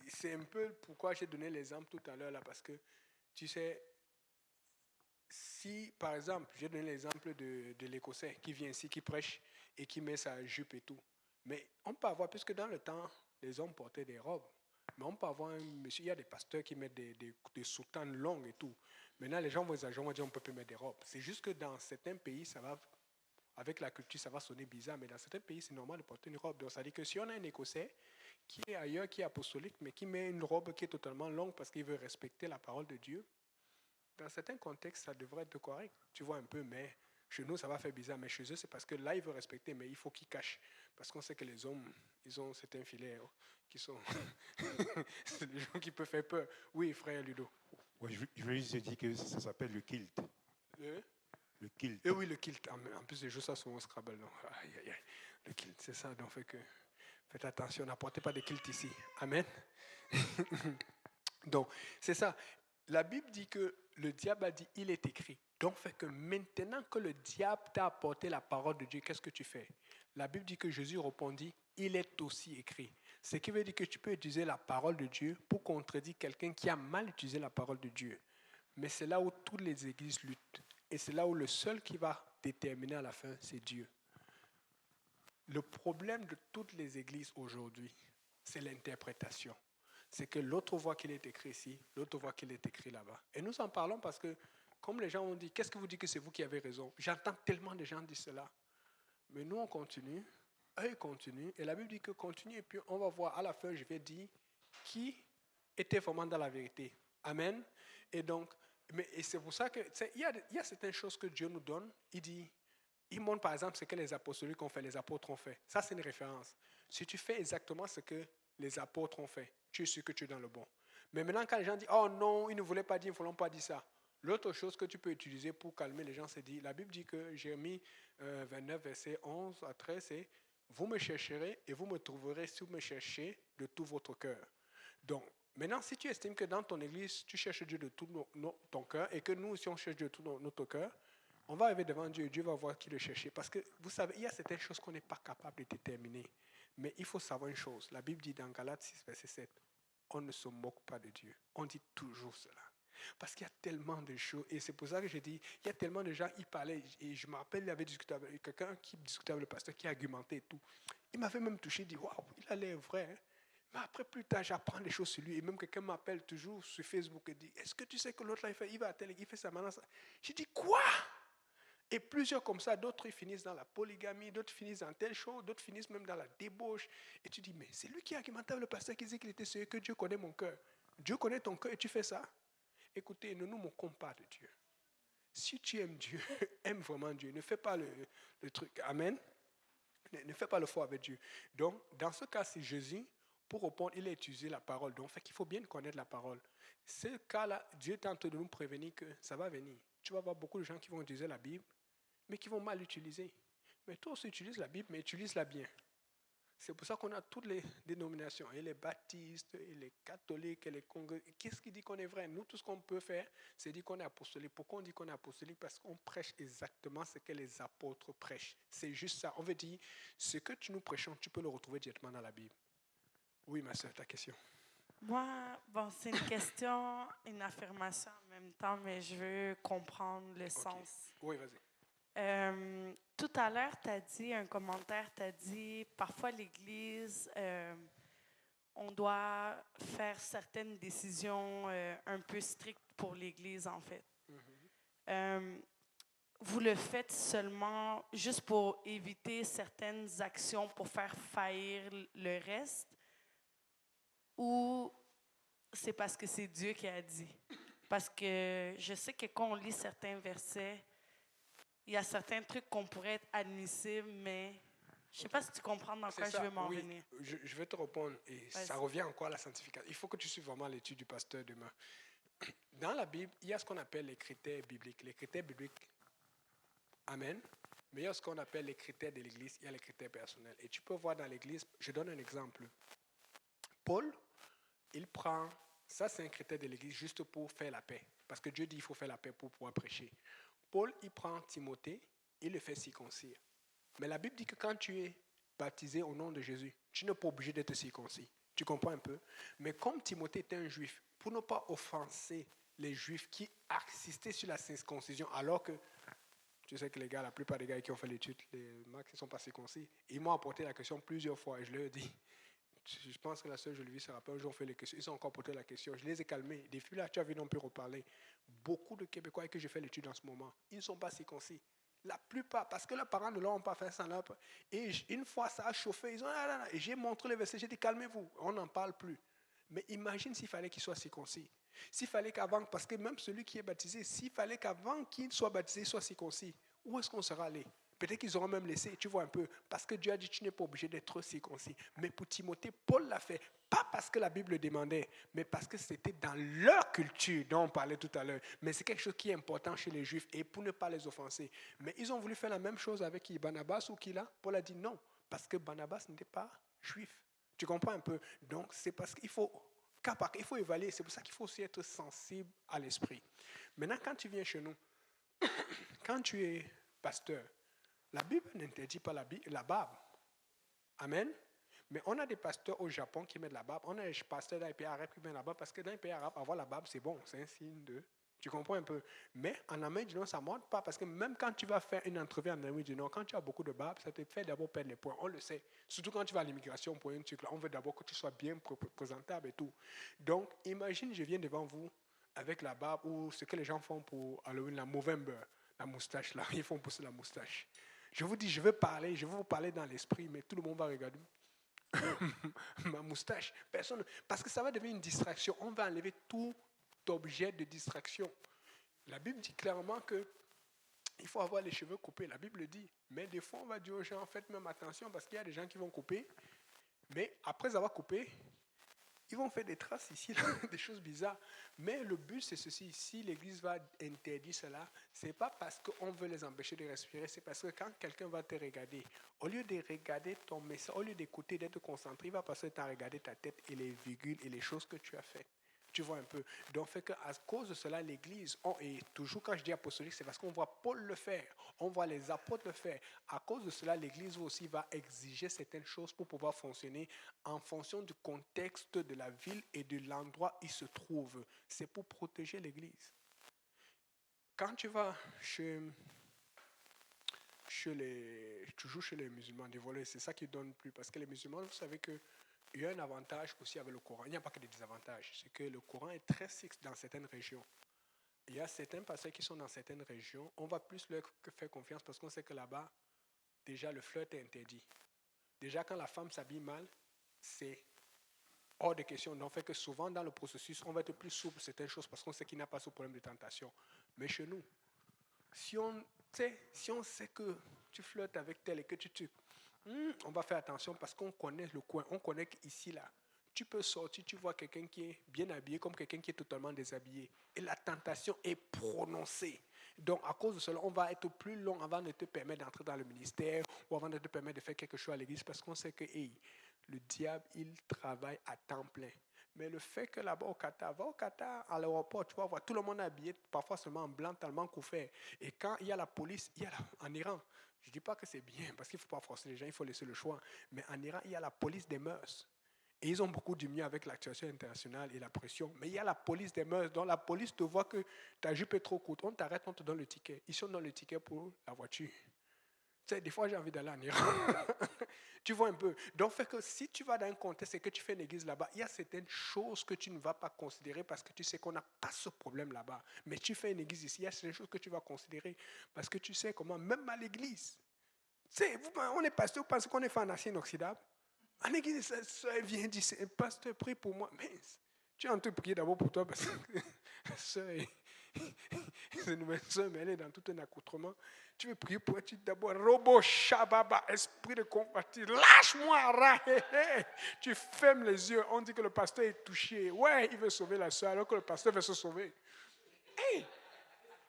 c'est un peu pourquoi j'ai donné l'exemple tout à l'heure là, parce que, tu sais, si, par exemple, j'ai donné l'exemple de l'Écossais qui vient ici, qui prêche et qui met sa jupe et tout. Mais on peut avoir, puisque dans le temps, les hommes portaient des robes. Mais on peut avoir un monsieur, il y a des pasteurs qui mettent des soutanes longues et tout. Maintenant, les gens vont exagérer, on va dire on ne peut plus mettre des robes. C'est juste que dans certains pays, ça va... Avec la culture, ça va sonner bizarre, mais dans certains pays, c'est normal de porter une robe. Donc, ça veut dire que si on a un Écossais qui est ailleurs, qui est apostolique, mais qui met une robe qui est totalement longue parce qu'il veut respecter la parole de Dieu, dans certains contextes, ça devrait être correct. Tu vois un peu, mais chez nous, ça va faire bizarre. Mais chez eux, c'est parce que là, ils veulent respecter, mais il faut qu'ils cachent. Parce qu'on sait que les hommes, ils ont certains filets qui sont... c'est des gens qui peuvent faire peur. Oui, frère Ludo. Ouais, je veux juste dire que ça s'appelle le kilt. Le kilt. Et oui, le kilt. En plus, les jeux, ça sont au Scrabble. Donc, aïe, aïe, aïe. Le kilt, c'est ça. Donc, faites attention, n'apportez pas de kilt ici. Amen. Donc, c'est ça. La Bible dit que le diable a dit, il est écrit. Donc, fait que maintenant que le diable t'a apporté la parole de Dieu, qu'est-ce que tu fais? La Bible dit que Jésus répondit, il est aussi écrit. Ce qui veut dire que tu peux utiliser la parole de Dieu pour contredire quelqu'un qui a mal utilisé la parole de Dieu. Mais c'est là où toutes les églises luttent. Et c'est là où le seul qui va déterminer à la fin, c'est Dieu. Le problème de toutes les églises aujourd'hui, c'est l'interprétation. C'est que l'autre voit qu'il est écrit ici, l'autre voit qu'il est écrit là-bas. Et nous en parlons parce que, comme les gens ont dit, qu'est-ce que vous dites que c'est vous qui avez raison? J'entends tellement de gens dire cela. Mais nous, on continue, eux, ils continuent, et la Bible dit que continue, et puis on va voir à la fin, je vais dire qui était vraiment dans la vérité. Amen. Et donc, et c'est pour ça que, il y a certaines choses que Dieu nous donne. Il montre par exemple ce que les apostoliques ont fait, les apôtres ont fait. Ça, c'est une référence. Si tu fais exactement ce que les apôtres ont fait, tu es sûr que tu es dans le bon. Mais maintenant, quand les gens disent, oh non, ils ne voulaient pas dire, ils ne voulaient pas dire ça. L'autre chose que tu peux utiliser pour calmer les gens, c'est dire, la Bible dit que Jérémie 29, verset 11 à 13, c'est, vous me chercherez et vous me trouverez si vous me cherchez de tout votre cœur. Donc, maintenant, si tu estimes que dans ton église, tu cherches Dieu de tout ton cœur et que nous aussi, on cherche Dieu de tout notre cœur, on va arriver devant Dieu et Dieu va voir qui le chercher. Parce que, vous savez, il y a certaines choses qu'on n'est pas capable de déterminer. Mais il faut savoir une chose. La Bible dit dans Galates 6, verset 7, on ne se moque pas de Dieu. On dit toujours cela. Parce qu'il y a tellement de choses. Et c'est pour ça que je dis, il y a tellement de gens, ils parlaient. Et je me rappelle, il avait discuté avec quelqu'un qui discutait avec le pasteur, qui argumentait et tout. Il m'avait même touché, il dit, waouh, il a l'air vrai. Hein? Mais après, plus tard, j'apprends des choses sur lui. Et même quelqu'un m'appelle toujours sur Facebook et dit, est-ce que tu sais que l'autre là, il va à tel, il fait ça maintenant? J'ai dit, quoi? Et plusieurs comme ça, d'autres ils finissent dans la polygamie, d'autres finissent dans telle chose, d'autres finissent même dans la débauche. Et tu dis, mais c'est lui qui a argumenté avec le pasteur qui disait qu'il était sérieux, que Dieu connaît mon cœur. Dieu connaît ton cœur et tu fais ça. Écoutez, ne nous moquons pas de Dieu. Si tu aimes Dieu, aime vraiment Dieu. Ne fais pas le truc. Amen. Ne fais pas le faux avec Dieu. Donc, dans ce cas, c'est Jésus, pour répondre, il a utilisé la parole. Donc, fait qu'il faut bien connaître la parole. Ce cas-là, Dieu est en train de nous prévenir que ça va venir. Tu vas voir beaucoup de gens qui vont utiliser la Bible, mais qui vont mal l'utiliser. Mais toi aussi, utilise la Bible, mais utilise-la bien. C'est pour ça qu'on a toutes les dénominations, et les baptistes, et les catholiques, et les congrégants. Qu'est-ce qui dit qu'on est vrai? Nous, tout ce qu'on peut faire, c'est dire qu'on est apostolique. Pourquoi on dit qu'on est apostolique? Parce qu'on prêche exactement ce que les apôtres prêchent. C'est juste ça. On veut dire, ce que tu nous prêchons, tu peux le retrouver directement dans la Bible. Oui, ma soeur, ta question. Moi, bon, c'est une question, une affirmation en même temps, mais je veux comprendre le sens. Oui, vas-y. Tout à l'heure, tu as dit un commentaire, tu as dit parfois l'Église on doit faire certaines décisions un peu strictes pour l'Église, en fait. Vous le faites seulement juste pour éviter certaines actions pour faire faillir le reste, ou c'est parce que c'est Dieu qui a dit? Parce que je sais que quand on lit certains versets, il y a certains trucs qu'on pourrait être admissibles, mais je ne sais pas si tu comprends dans quoi je veux m'en venir. Je vais te répondre, et Vas-y. ça revient encore à la sanctification. Il faut que tu suives vraiment l'étude du pasteur demain. Dans la Bible, il y a ce qu'on appelle les critères bibliques. Les critères bibliques, amen. Mais il y a ce qu'on appelle les critères de l'Église, il y a les critères personnels. Et tu peux voir dans l'Église, je donne un exemple. Paul, il prend, ça c'est un critère de l'Église juste pour faire la paix. Parce que Dieu dit qu'il faut faire la paix pour pouvoir prêcher. Paul, il prend Timothée, il le fait circoncire. Mais la Bible dit que quand tu es baptisé au nom de Jésus, tu n'es pas obligé d'être circoncis. Tu comprends un peu? Mais comme Timothée était un juif, pour ne pas offenser les juifs qui insistaient sur la circoncision, alors que, tu sais que les gars, la plupart des gars qui ont fait l'étude, les marques ne sont pas circoncis, ils m'ont apporté la question plusieurs fois et je leur ai dit, je pense que la sœur Julie se rappelle, ils ont fait les questions, ils ont encore posé la question, je les ai calmés. Depuis là, tu as vu, on peut reparler. Beaucoup de Québécois avec qui je fais l'étude en ce moment, ils ne sont pas circoncis. La plupart, parce que leurs parents ne leur ont pas fait ça. Et une fois ça a chauffé, ils ont, et j'ai montré les versets, j'ai dit calmez-vous, on n'en parle plus. Mais imagine s'il fallait qu'ils soient circoncis. S'il fallait qu'avant, parce que même celui qui est baptisé, s'il fallait qu'avant qu'il soit baptisé, il soit circoncis, où est-ce qu'on sera allé? Peut-être qu'ils auront même laissé, tu vois un peu, parce que Dieu a dit tu n'es pas obligé d'être circoncis. Mais pour Timothée, Paul l'a fait, pas parce que la Bible le demandait, mais parce que c'était dans leur culture dont on parlait tout à l'heure. Mais c'est quelque chose qui est important chez les Juifs et pour ne pas les offenser. Mais ils ont voulu faire la même chose avec qui, Barnabas ou qui là? Paul a dit non, parce que Barnabas n'était pas juif. Tu comprends un peu? Donc c'est parce qu'il faut, il faut évaluer, c'est pour ça qu'il faut aussi être sensible à l'esprit. Maintenant, quand tu viens chez nous, quand tu es pasteur, la Bible n'interdit pas la barbe. Amen. Mais on a des pasteurs au Japon qui mettent la barbe. On a des pasteurs dans les pays arabes qui mettent la barbe parce que dans les pays arabes, avoir la barbe, c'est bon. C'est un signe de... Tu comprends un peu? Mais en Amérique du Nord, ça ne monte pas parce que même quand tu vas faire une entrevue en Amérique du Nord, quand tu as beaucoup de barbe, ça te fait d'abord perdre les points. On le sait. Surtout quand tu vas à l'immigration pour un truc là, on veut d'abord que tu sois bien présentable et tout. Donc, imagine, je viens devant vous avec la barbe ou ce que les gens font pour Halloween, la Movember, la moustache là. Ils font pousser la moustache. Je vous dis, je vais vous parler dans l'esprit, mais tout le monde va regarder ma moustache. Personne, parce que ça va devenir une distraction. On va enlever tout objet de distraction. La Bible dit clairement que il faut avoir les cheveux coupés. La Bible dit. Mais des fois, on va dire aux gens, faites même attention parce qu'il y a des gens qui vont couper. Mais après avoir coupé, ils vont faire des traces ici, là, des choses bizarres. Mais le but, c'est ceci. Si l'Église va interdire cela, ce n'est pas parce qu'on veut les empêcher de respirer, c'est parce que quand quelqu'un va te regarder, au lieu de regarder ton message, au lieu d'écouter, d'être concentré, il va passer le temps à regarder ta tête et les virgules et les choses que tu as faites. Tu vois un peu. Donc, fait qu'à cause de cela, l'Église, et toujours quand je dis apostolique, c'est parce qu'on voit Paul le faire, on voit les apôtres le faire. À cause de cela, l'Église aussi va exiger certaines choses pour pouvoir fonctionner en fonction du contexte de la ville et de l'endroit où il se trouve. C'est pour protéger l'Église. Quand tu vas toujours chez les musulmans, des volets, c'est ça qui donne plus. Parce que les musulmans, vous savez que il y a un avantage aussi avec le Coran. Il n'y a pas que des désavantages. C'est que le Coran est très strict dans certaines régions. Il y a certains pasteurs qui sont dans certaines régions. On va plus leur faire confiance parce qu'on sait que là-bas, déjà, le flirt est interdit. Déjà, quand la femme s'habille mal, c'est hors de question. Donc, fait que souvent, dans le processus, on va être plus souple certaines choses parce qu'on sait qu'il n'y a pas ce problème de tentation. Mais chez nous, si on sait que tu flirtes avec tel et que on va faire attention parce qu'on connaît le coin, on connaît qu'ici, là, tu peux sortir, tu vois quelqu'un qui est bien habillé comme quelqu'un qui est totalement déshabillé. Et la tentation est prononcée. Donc, à cause de cela, on va être plus long avant de te permettre d'entrer dans le ministère ou avant de te permettre de faire quelque chose à l'église parce qu'on sait que le diable, il travaille à temps plein. Mais le fait que là-bas au Qatar, va au Qatar, à l'aéroport, tu vas voir tout le monde habillé, parfois seulement en blanc, tellement couvert. Et quand il y a la police, en Iran, je ne dis pas que c'est bien, parce qu'il ne faut pas forcer les gens, il faut laisser le choix. Mais en Iran, il y a la police des mœurs. Et ils ont beaucoup du mieux avec l'actuation internationale et la pression. Mais il y a la police des mœurs. Donc la police te voit que ta jupe est trop courte. On t'arrête, on te donne le ticket. Ils sont dans le ticket pour la voiture. sais, des fois, j'ai envie d'aller en Iran. Tu vois un peu. Donc, fait que si tu vas dans un contexte et que tu fais une église là-bas, il y a certaines choses que tu ne vas pas considérer parce que tu sais qu'on n'a pas ce problème là-bas. Mais tu fais une église ici, il y a certaines choses que tu vas considérer parce que tu sais comment, même à l'église, tu sais, on est pasteur parce qu'on est pharmacien inoxydable. En église, ça vient dire, pasteur, prie pour moi. Mais tu es en train de prier d'abord pour toi parce que soeur, c'est une nouvelle soeur, mais elle est dans tout un accoutrement. Tu veux prier pour elle, tu dis d'abord, Robo Shababa, esprit de compatir, lâche-moi, Rahé. Tu fermes les yeux, on dit que le pasteur est touché. Ouais, il veut sauver la soeur alors que le pasteur veut se sauver. Hey,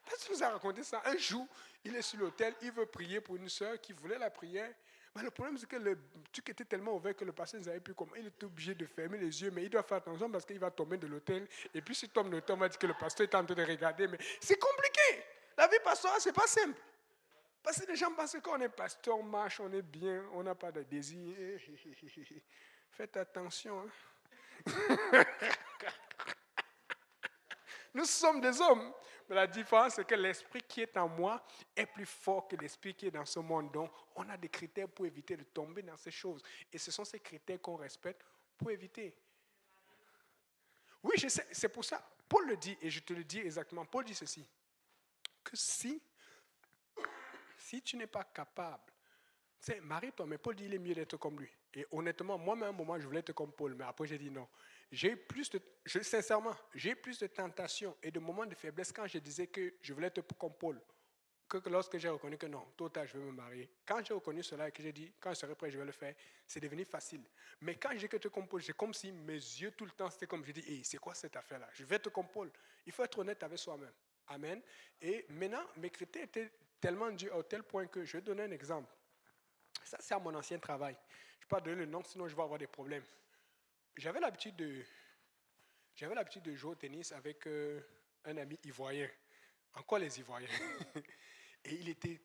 parce que nous a raconté ça. Un jour, il est sur l'autel, il veut prier pour une soeur qui voulait la prière. Mais le problème, c'est que le truc était tellement ouvert que le pasteur ne savait plus comment. Il était obligé de fermer les yeux, mais il doit faire attention parce qu'il va tomber de l'autel. Et puis, s'il tombe de l'autel, on va dire que le pasteur est en train de regarder. Mais c'est compliqué. La vie pastorale, ce n'est pas simple. Parce que les gens pensent qu'on est pasteur, on marche, on est bien, on n'a pas de désir. Faites attention. Hein. Nous sommes des hommes. Mais la différence, c'est que l'esprit qui est en moi est plus fort que l'esprit qui est dans ce monde. Donc, on a des critères pour éviter de tomber dans ces choses. Et ce sont ces critères qu'on respecte pour éviter. Oui, je sais, c'est pour ça. Paul le dit, et je te le dis exactement. Paul dit ceci, que si tu n'es pas capable, tu sais, marie-toi, mais Paul dit il est mieux d'être comme lui. Et honnêtement, moi-même, à un moment, je voulais être comme Paul, mais après, j'ai dit non. Sincèrement, j'ai plus de tentations et de moments de faiblesse quand je disais que je voulais être comme Paul, que lorsque j'ai reconnu que non, tôt ou tard, je vais me marier. Quand j'ai reconnu cela et que j'ai dit, quand je serai prêt, je vais le faire, c'est devenu facile. Mais quand j'ai que être comme Paul, c'est comme si mes yeux tout le temps, c'était comme, je dis, hey, c'est quoi cette affaire-là? Je vais être comme Paul. Il faut être honnête avec soi-même. Amen. Et maintenant, mes critères étaient tellement durs au tel point que je vais donner un exemple. Ça, c'est à mon ancien travail. Je ne vais pas donner le nom, sinon je vais avoir des problèmes. J'avais l'habitude de jouer au tennis avec un ami ivoirien. Encore les Ivoiriens. Et il était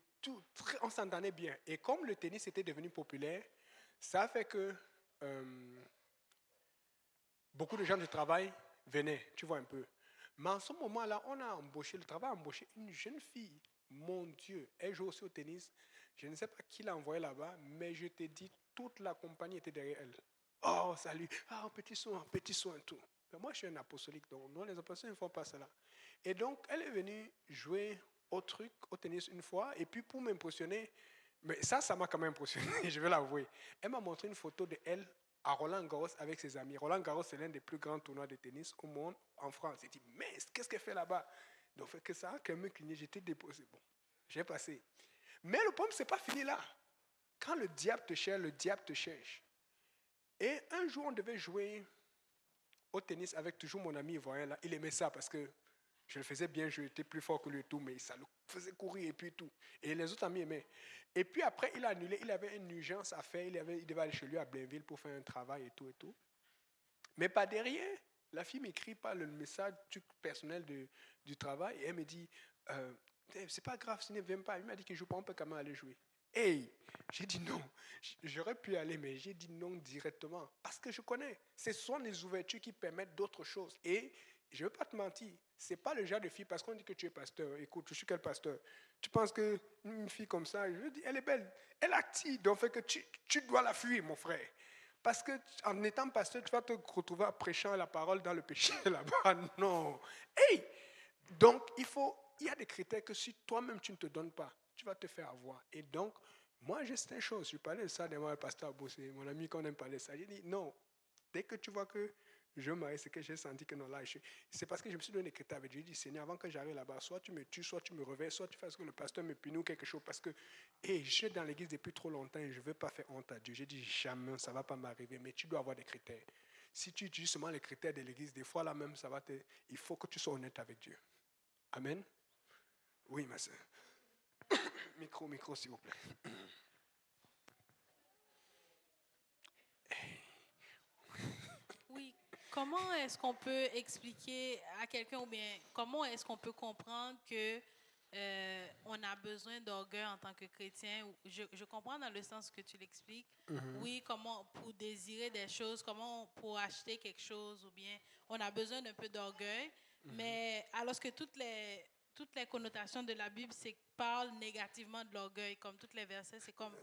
on s'entendait bien. Et comme le tennis était devenu populaire, ça a fait que beaucoup de gens du travail venaient, tu vois un peu. Mais en ce moment-là, le travail a embauché une jeune fille. Mon Dieu, elle joue aussi au tennis. Je ne sais pas qui l'a envoyée là-bas, mais je t'ai dit, toute la compagnie était derrière elle. Oh, salut, petit soin, tout. Mais moi, je suis un apostolique, donc non, les apostoliques ne font pas cela. Et donc, elle est venue jouer au tennis une fois, et puis pour m'impressionner, mais ça m'a quand même impressionné, je vais l'avouer. Elle m'a montré une photo de elle à Roland Garros avec ses amis. Roland Garros, c'est l'un des plus grands tournois de tennis au monde, en France. J'ai dit, mais qu'est-ce qu'elle fait là-bas? Donc, fait que ça, quand même cligné, j'étais déposé. Bon, j'ai passé. Mais le problème, ce n'est pas fini là. Quand le diable te cherche, le diable te cherche. Et un jour, on devait jouer au tennis avec toujours mon ami ivoirien là. Il aimait ça parce que je le faisais bien, je étais plus fort que lui et tout, mais ça le faisait courir et puis tout. Et les autres amis aimaient. Et puis après, il a annulé, il avait une urgence à faire, il devait aller chez lui à Blainville pour faire un travail et tout et tout. Mais pas derrière, la fille m'écrit par le message personnel du travail et elle me dit, c'est pas grave, si ne vient pas. Il m'a dit que je ne peux pas quand même aller jouer. Hey, j'ai dit non. J'aurais pu aller, mais j'ai dit non directement. Parce que je connais. Ce sont les ouvertures qui permettent d'autres choses. Et je ne vais pas te mentir. Ce n'est pas le genre de fille, parce qu'on dit que tu es pasteur. Écoute, je suis quel pasteur? Tu penses qu'une fille comme ça, je dis, elle est belle. Elle active. Donc, fait que tu dois la fuir, mon frère. Parce qu'en étant pasteur, tu vas te retrouver prêchant la parole dans le péché là-bas. Non. Hey! Donc, il y a des critères que si toi-même tu ne te donnes pas, tu vas te faire avoir. Et donc, moi, j'ai cette chose. Je parlais de ça devant le pasteur Bossé, mon ami, quand on aime parler de ça. J'ai dit, non, dès que tu vois que je me marie, c'est que j'ai senti que non, là, c'est parce que je me suis donné des critères avec Dieu. J'ai dit, Seigneur, avant que j'arrive là-bas, soit tu me tues, soit tu me réveilles, soit tu fais ce que le pasteur me punit ou quelque chose. Parce que, je suis dans l'église depuis trop longtemps et je ne veux pas faire honte à Dieu. J'ai dit, jamais, ça ne va pas m'arriver. Mais tu dois avoir des critères. Si tu utilises seulement les critères de l'église, des fois là même, il faut que tu sois honnête avec Dieu. Amen. Oui, ma soeur. Micro, s'il vous plaît. Oui. Comment est-ce qu'on peut expliquer à quelqu'un ou bien comment est-ce qu'on peut comprendre que on a besoin d'orgueil en tant que chrétien? Je comprends dans le sens que tu l'expliques. Mm-hmm. Oui, comment pour désirer des choses, comment pour acheter quelque chose ou bien on a besoin d'un peu d'orgueil. Mm-hmm. Mais alors que toutes les toutes les connotations de la Bible parlent négativement de l'orgueil. Comme tous les versets, c'est comme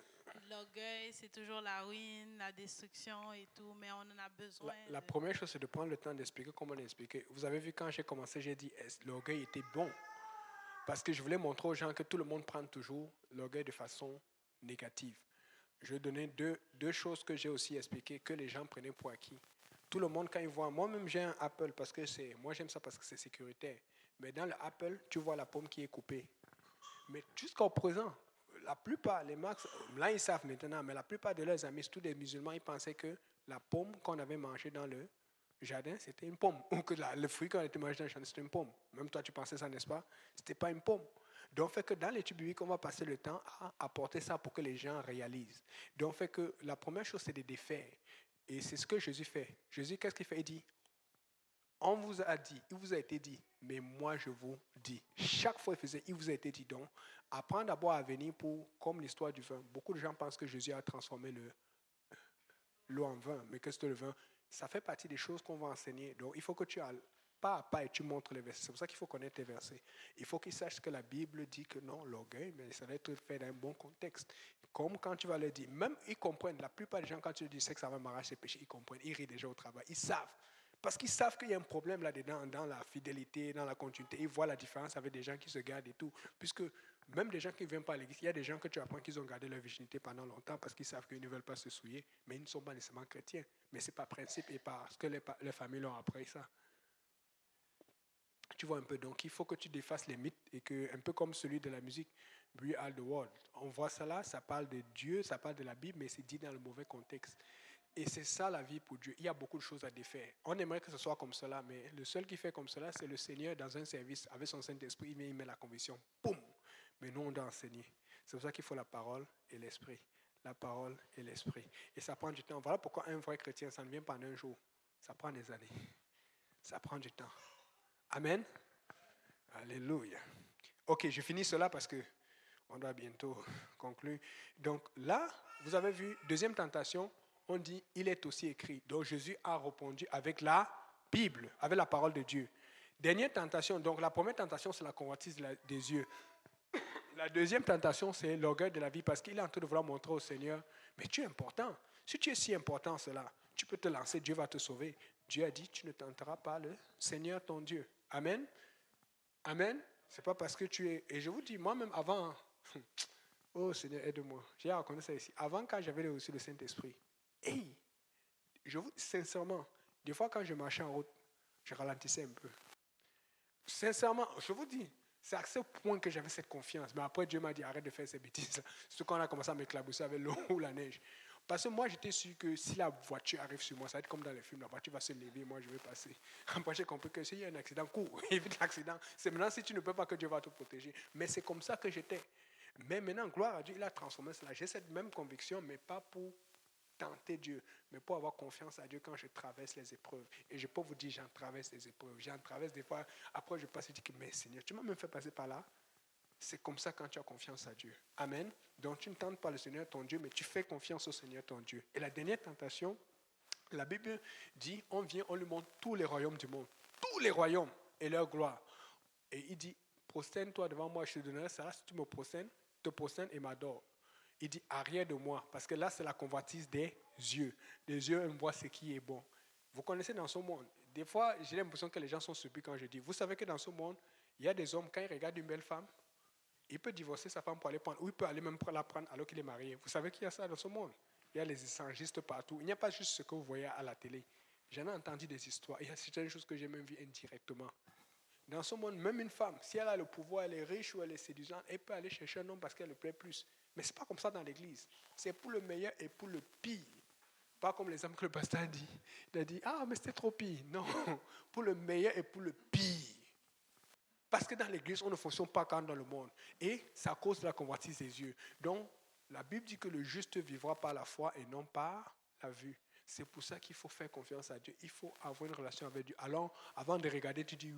l'orgueil, c'est toujours la ruine, la destruction et tout, mais on en a besoin. La première chose, c'est de prendre le temps d'expliquer comment l'expliquer. Vous avez vu, quand j'ai commencé, j'ai dit l'orgueil était bon. Parce que je voulais montrer aux gens que tout le monde prend toujours l'orgueil de façon négative. Je vais donner deux choses que j'ai aussi expliquées, que les gens prenaient pour acquis. Tout le monde, quand ils voient, moi-même j'ai un Apple, parce que moi j'aime ça parce que c'est sécuritaire. Mais dans le Apple, tu vois la pomme qui est coupée. Mais jusqu'au présent, la plupart, les marques, là ils savent maintenant, mais la plupart de leurs amis, tous des musulmans, ils pensaient que la pomme qu'on avait mangée dans le jardin, c'était une pomme. Ou que le fruit qu'on avait mangé dans le jardin, c'était une pomme. Même toi, tu pensais ça, n'est-ce pas? C'était pas une pomme. Donc, fait que dans l'étude biblique, on va passer le temps à apporter ça pour que les gens réalisent. Donc, fait que la première chose, c'est de défaire. Et c'est ce que Jésus fait. Jésus, qu'est-ce qu'il fait? Il dit, on vous a dit, il vous a été dit, mais moi je vous dis. Chaque fois il faisait, il vous a été dit. Donc, apprends d'abord à venir pour, comme l'histoire du vin. Beaucoup de gens pensent que Jésus a transformé l'eau en vin, mais qu'est-ce que le vin? Ça fait partie des choses qu'on va enseigner. Donc, il faut que tu ailles pas à pas et tu montres les versets. C'est pour ça qu'il faut connaître les versets. Il faut qu'ils sachent que la Bible dit que non, l'orgueil, mais ça va être fait dans un bon contexte. Comme quand tu vas leur dire, même ils comprennent. La plupart des gens, quand tu leur dis que ça va m'arracher ses péchés, ils comprennent. Ils rient déjà au travail. Ils savent. Parce qu'ils savent qu'il y a un problème là-dedans, dans la fidélité, dans la continuité. Ils voient la différence avec des gens qui se gardent et tout. Puisque même des gens qui ne viennent pas à l'église, il y a des gens que tu apprends qu'ils ont gardé leur virginité pendant longtemps parce qu'ils savent qu'ils ne veulent pas se souiller, mais ils ne sont pas nécessairement chrétiens. Mais ce n'est pas principe et parce que les familles leur ont appris ça. Tu vois un peu, donc il faut que tu défasses les mythes et que, un peu comme celui de la musique, We Are the World. On voit ça là, ça parle de Dieu, ça parle de la Bible, mais c'est dit dans le mauvais contexte. Et c'est ça la vie pour Dieu. Il y a beaucoup de choses à défaire. On aimerait que ce soit comme cela, mais le seul qui fait comme cela, c'est le Seigneur dans un service avec son Saint-Esprit. Il met la conviction. Boum! Mais nous, on doit enseigner. C'est pour ça qu'il faut la parole et l'esprit. La parole et l'esprit. Et ça prend du temps. Voilà pourquoi un vrai chrétien, ça ne vient pas en un jour. Ça prend des années. Ça prend du temps. Amen. Alléluia. Ok, je finis cela parce que on doit bientôt conclure. Donc là, vous avez vu, deuxième tentation, on dit, il est aussi écrit. Donc Jésus a répondu avec la Bible, avec la parole de Dieu. Dernière tentation, donc la première tentation, c'est la convoitise des yeux. La deuxième tentation, c'est l'orgueil de la vie parce qu'il est en train de vouloir montrer au Seigneur, mais tu es important. Si tu es si important, cela, tu peux te lancer, Dieu va te sauver. Dieu a dit, tu ne tenteras pas le Seigneur ton Dieu. Amen. Amen. C'est pas parce que tu es... Et je vous dis, moi-même, avant... Oh Seigneur, aide-moi. J'ai reconnu ça ici. Avant, quand j'avais reçu le Saint-Esprit, hey, je vous dis sincèrement, des fois, quand je marchais en route, je ralentissais un peu. Sincèrement, je vous dis, c'est à ce point que j'avais cette confiance. Mais après, Dieu m'a dit, arrête de faire ces bêtises. Surtout quand on a commencé à m'éclabousser avec l'eau ou la neige. Parce que moi, j'étais sûr que si la voiture arrive sur moi, ça va être comme dans les films, la voiture va se lever, moi, je vais passer. Après, j'ai compris que s'il y a un accident, cours, évite l'accident. C'est maintenant, si tu ne peux pas, que Dieu va te protéger. Mais c'est comme ça que j'étais. Mais maintenant, gloire à Dieu, il a transformé cela. J'ai cette même conviction, mais pas pour tenter Dieu, mais pour avoir confiance à Dieu quand je traverse les épreuves. Et je peux vous dire, j'en traverse les épreuves. J'en traverse des fois. Après, je passe et dis que, mais Seigneur, tu m'as même fait passer par là. C'est comme ça quand tu as confiance à Dieu. Amen. Donc tu ne tentes pas le Seigneur ton Dieu, mais tu fais confiance au Seigneur ton Dieu. Et la dernière tentation, la Bible dit, on vient, on lui montre tous les royaumes du monde. Tous les royaumes et leur gloire. Et il dit, prosterne-toi devant moi, je te donnerai ça. Si tu me prosternes, te prosternes et m'adore. Il dit, arrière de moi. Parce que là, c'est la convoitise des yeux. Les yeux aiment voir ce qui est bon. Vous connaissez dans ce monde. Des fois, j'ai l'impression que les gens sont surpris quand je dis, vous savez que dans ce monde, il y a des hommes, quand ils regardent une belle femme, il peut divorcer sa femme pour aller prendre, ou il peut aller même la prendre alors qu'il est marié. Vous savez qu'il y a ça dans ce monde. Il y a les échangistes partout. Il n'y a pas juste ce que vous voyez à la télé. J'en ai entendu des histoires. Il y a certaines choses que j'ai même vues indirectement. Dans ce monde, même une femme, si elle a le pouvoir, elle est riche ou elle est séduisante, elle peut aller chercher un homme parce qu'elle le plaît plus. Mais ce n'est pas comme ça dans l'église. C'est pour le meilleur et pour le pire. Pas comme l'exemple que le pasteur a dit. Il a dit, ah, mais c'était trop pire. Non, pour le meilleur et pour le pire. Parce que dans l'église, on ne fonctionne pas comme dans le monde. Et c'est à cause de la convoitise des yeux. Donc, la Bible dit que le juste vivra par la foi et non par la vue. C'est pour ça qu'il faut faire confiance à Dieu. Il faut avoir une relation avec Dieu. Alors, avant de regarder, tu dis,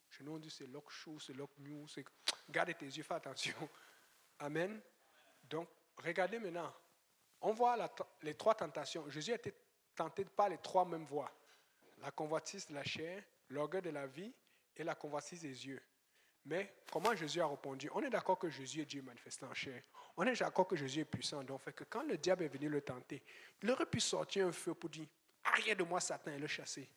je ne dis c'est lock chaud, c'est lock new. Garde tes yeux, fais attention. Amen. Donc, regardez maintenant. On voit les trois tentations. Jésus a été tenté par les trois mêmes voies. La convoitise de la chair, l'orgueil de la vie et la convoitise des yeux. Mais comment Jésus a répondu? On est d'accord que Jésus est Dieu manifesté en chair. On est d'accord que Jésus est puissant. Donc, fait que quand le diable est venu le tenter, il aurait pu sortir un feu pour dire « Arrière de moi, Satan » et le chasser.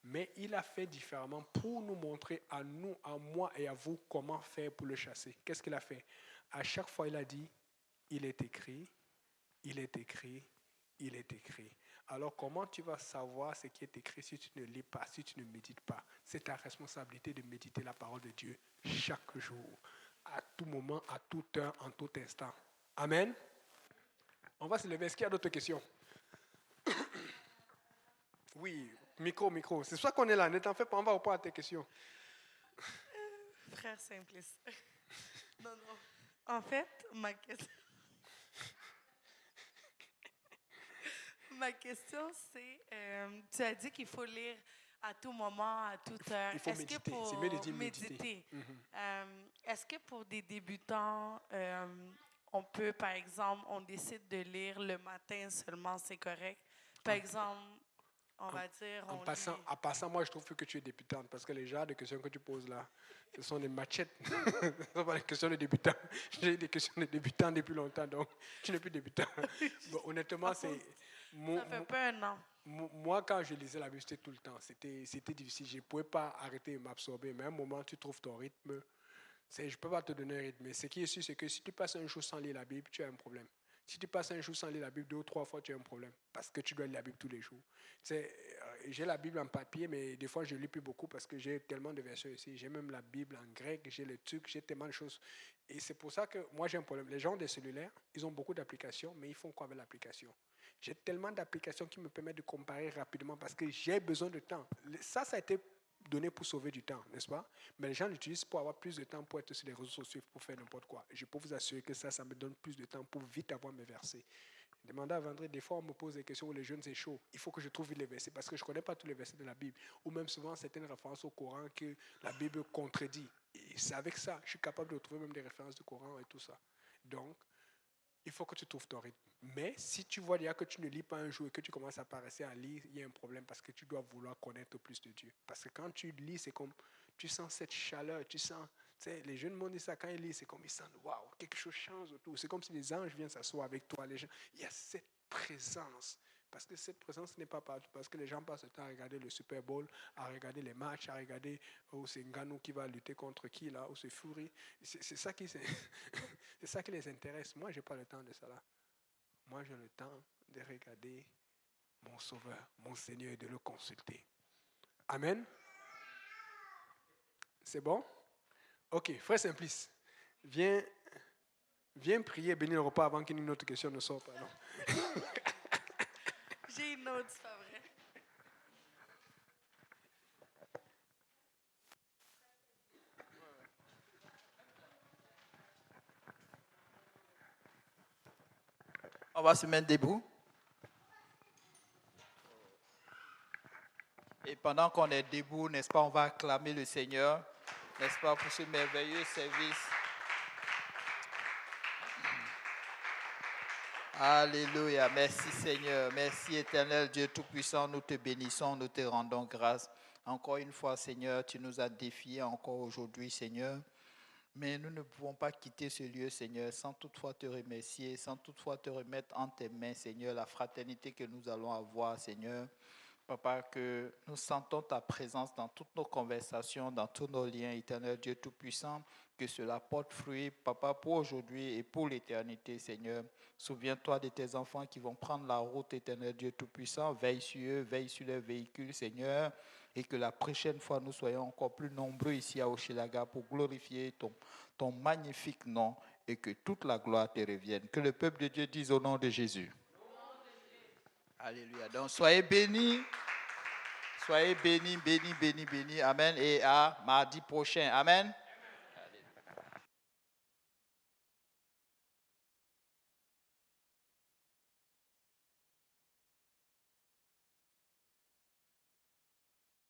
Mais il a fait différemment pour nous montrer à nous, à moi et à vous comment faire pour le chasser. Qu'est-ce qu'il a fait? À chaque fois, il a dit « Il est écrit, il est écrit, il est écrit ». Alors, comment tu vas savoir ce qui est écrit si tu ne lis pas, si tu ne médites pas? C'est ta responsabilité de méditer la parole de Dieu chaque jour, à tout moment, à toute heure, en tout instant. Amen. On va se lever. Est-ce qu'il y a d'autres questions? Oui, micro. C'est ça qu'on est là. Ne t'en fais pas, on va répondre à tes questions. Frère Simplice. Non. En fait, ma question, c'est, tu as dit qu'il faut lire à tout moment, à toute heure. Il faut Est-ce méditer. Que pour C'est mieux de dire méditer. Est-ce que pour des débutants, on peut, par exemple, on décide de lire le matin seulement, c'est correct? Par exemple, on va dire... En passant, moi, je trouve que tu es débutante parce que les genres de questions que tu poses là, ce sont des machettes. Ce ne sont pas des questions de débutants. J'ai eu des questions de débutants depuis longtemps, donc tu n'es plus débutant. Bon, honnêtement, c'est... Ça fait pas un an. Moi, quand je lisais la Bible, c'était tout le temps. C'était difficile. Je ne pouvais pas arrêter de m'absorber. Mais à un moment, tu trouves ton rythme. Je ne peux pas te donner un rythme. Mais ce qui est sûr, c'est que si tu passes un jour sans lire la Bible, tu as un problème. Si tu passes un jour sans lire la Bible 2 ou 3 fois, tu as un problème. Parce que tu dois lire la Bible tous les jours. J'ai la Bible en papier, mais des fois, je ne lis plus beaucoup parce que j'ai tellement de versions ici. J'ai même la Bible en grec, j'ai le turc, j'ai tellement de choses. Et c'est pour ça que moi, j'ai un problème. Les gens ont des cellulaires, ils ont beaucoup d'applications, mais ils font quoi avec l'application? J'ai tellement d'applications qui me permettent de comparer rapidement parce que j'ai besoin de temps. Ça a été donné pour sauver du temps, n'est-ce pas? Mais les gens l'utilisent pour avoir plus de temps pour être sur les réseaux sociaux, pour faire n'importe quoi. Je peux vous assurer que ça me donne plus de temps pour vite avoir mes versets. Demandez à Vendredi, des fois on me pose des questions où les jeunes c'est chaud. Il faut que je trouve les versets parce que je ne connais pas tous les versets de la Bible. Ou même souvent certaines références au Coran que la Bible contredit. Et c'est avec ça, je suis capable de trouver même des références du Coran et tout ça. Donc, il faut que tu trouves ton rythme. Mais si tu vois déjà que tu ne lis pas un jour et que tu commences à paraître à lire, il y a un problème parce que tu dois vouloir connaître plus de Dieu. Parce que quand tu lis, c'est comme, tu sens cette chaleur, tu sens, les jeunes m'ont dit ça, quand ils lisent, c'est comme ils sentent, waouh, quelque chose change autour. C'est comme si les anges viennent s'asseoir avec toi. Les gens, il y a cette présence. Parce que cette présence n'est pas partout. Parce que les gens passent le temps à regarder le Super Bowl, à regarder les matchs, à regarder où c'est Ngannou qui va lutter contre qui, là, où c'est Fury. C'est ça qui les intéresse. Moi, je n'ai pas le temps de ça là. Moi, j'ai le temps de regarder mon Sauveur, mon Seigneur et de le consulter. Amen. C'est bon? Ok, frère Simplice, viens prier, bénir le repas avant qu'une autre question ne sorte. J'ai une autre, c'est pas vrai. On va se mettre debout. Et pendant qu'on est debout, n'est-ce pas, on va acclamer le Seigneur, n'est-ce pas, pour ce merveilleux service. Alléluia. Merci Seigneur. Merci Éternel Dieu Tout-Puissant. Nous te bénissons, nous te rendons grâce. Encore une fois, Seigneur, tu nous as défiés encore aujourd'hui, Seigneur. Mais nous ne pouvons pas quitter ce lieu, Seigneur, sans toutefois te remercier, sans toutefois te remettre en tes mains, Seigneur, la fraternité que nous allons avoir, Seigneur. Papa, que nous sentons ta présence dans toutes nos conversations, dans tous nos liens, Éternel Dieu Tout-Puissant, que cela porte fruit, Papa, pour aujourd'hui et pour l'éternité, Seigneur. Souviens-toi de tes enfants qui vont prendre la route, Éternel Dieu Tout-Puissant. Veille sur eux, veille sur leurs véhicules, Seigneur, et que la prochaine fois, nous soyons encore plus nombreux ici à Hochelaga pour glorifier ton magnifique nom et que toute la gloire te revienne. Que le peuple de Dieu dise au nom de Jésus. Alléluia. Donc, soyez bénis. Soyez bénis, bénis, bénis, bénis. Amen. Et à mardi prochain. Amen.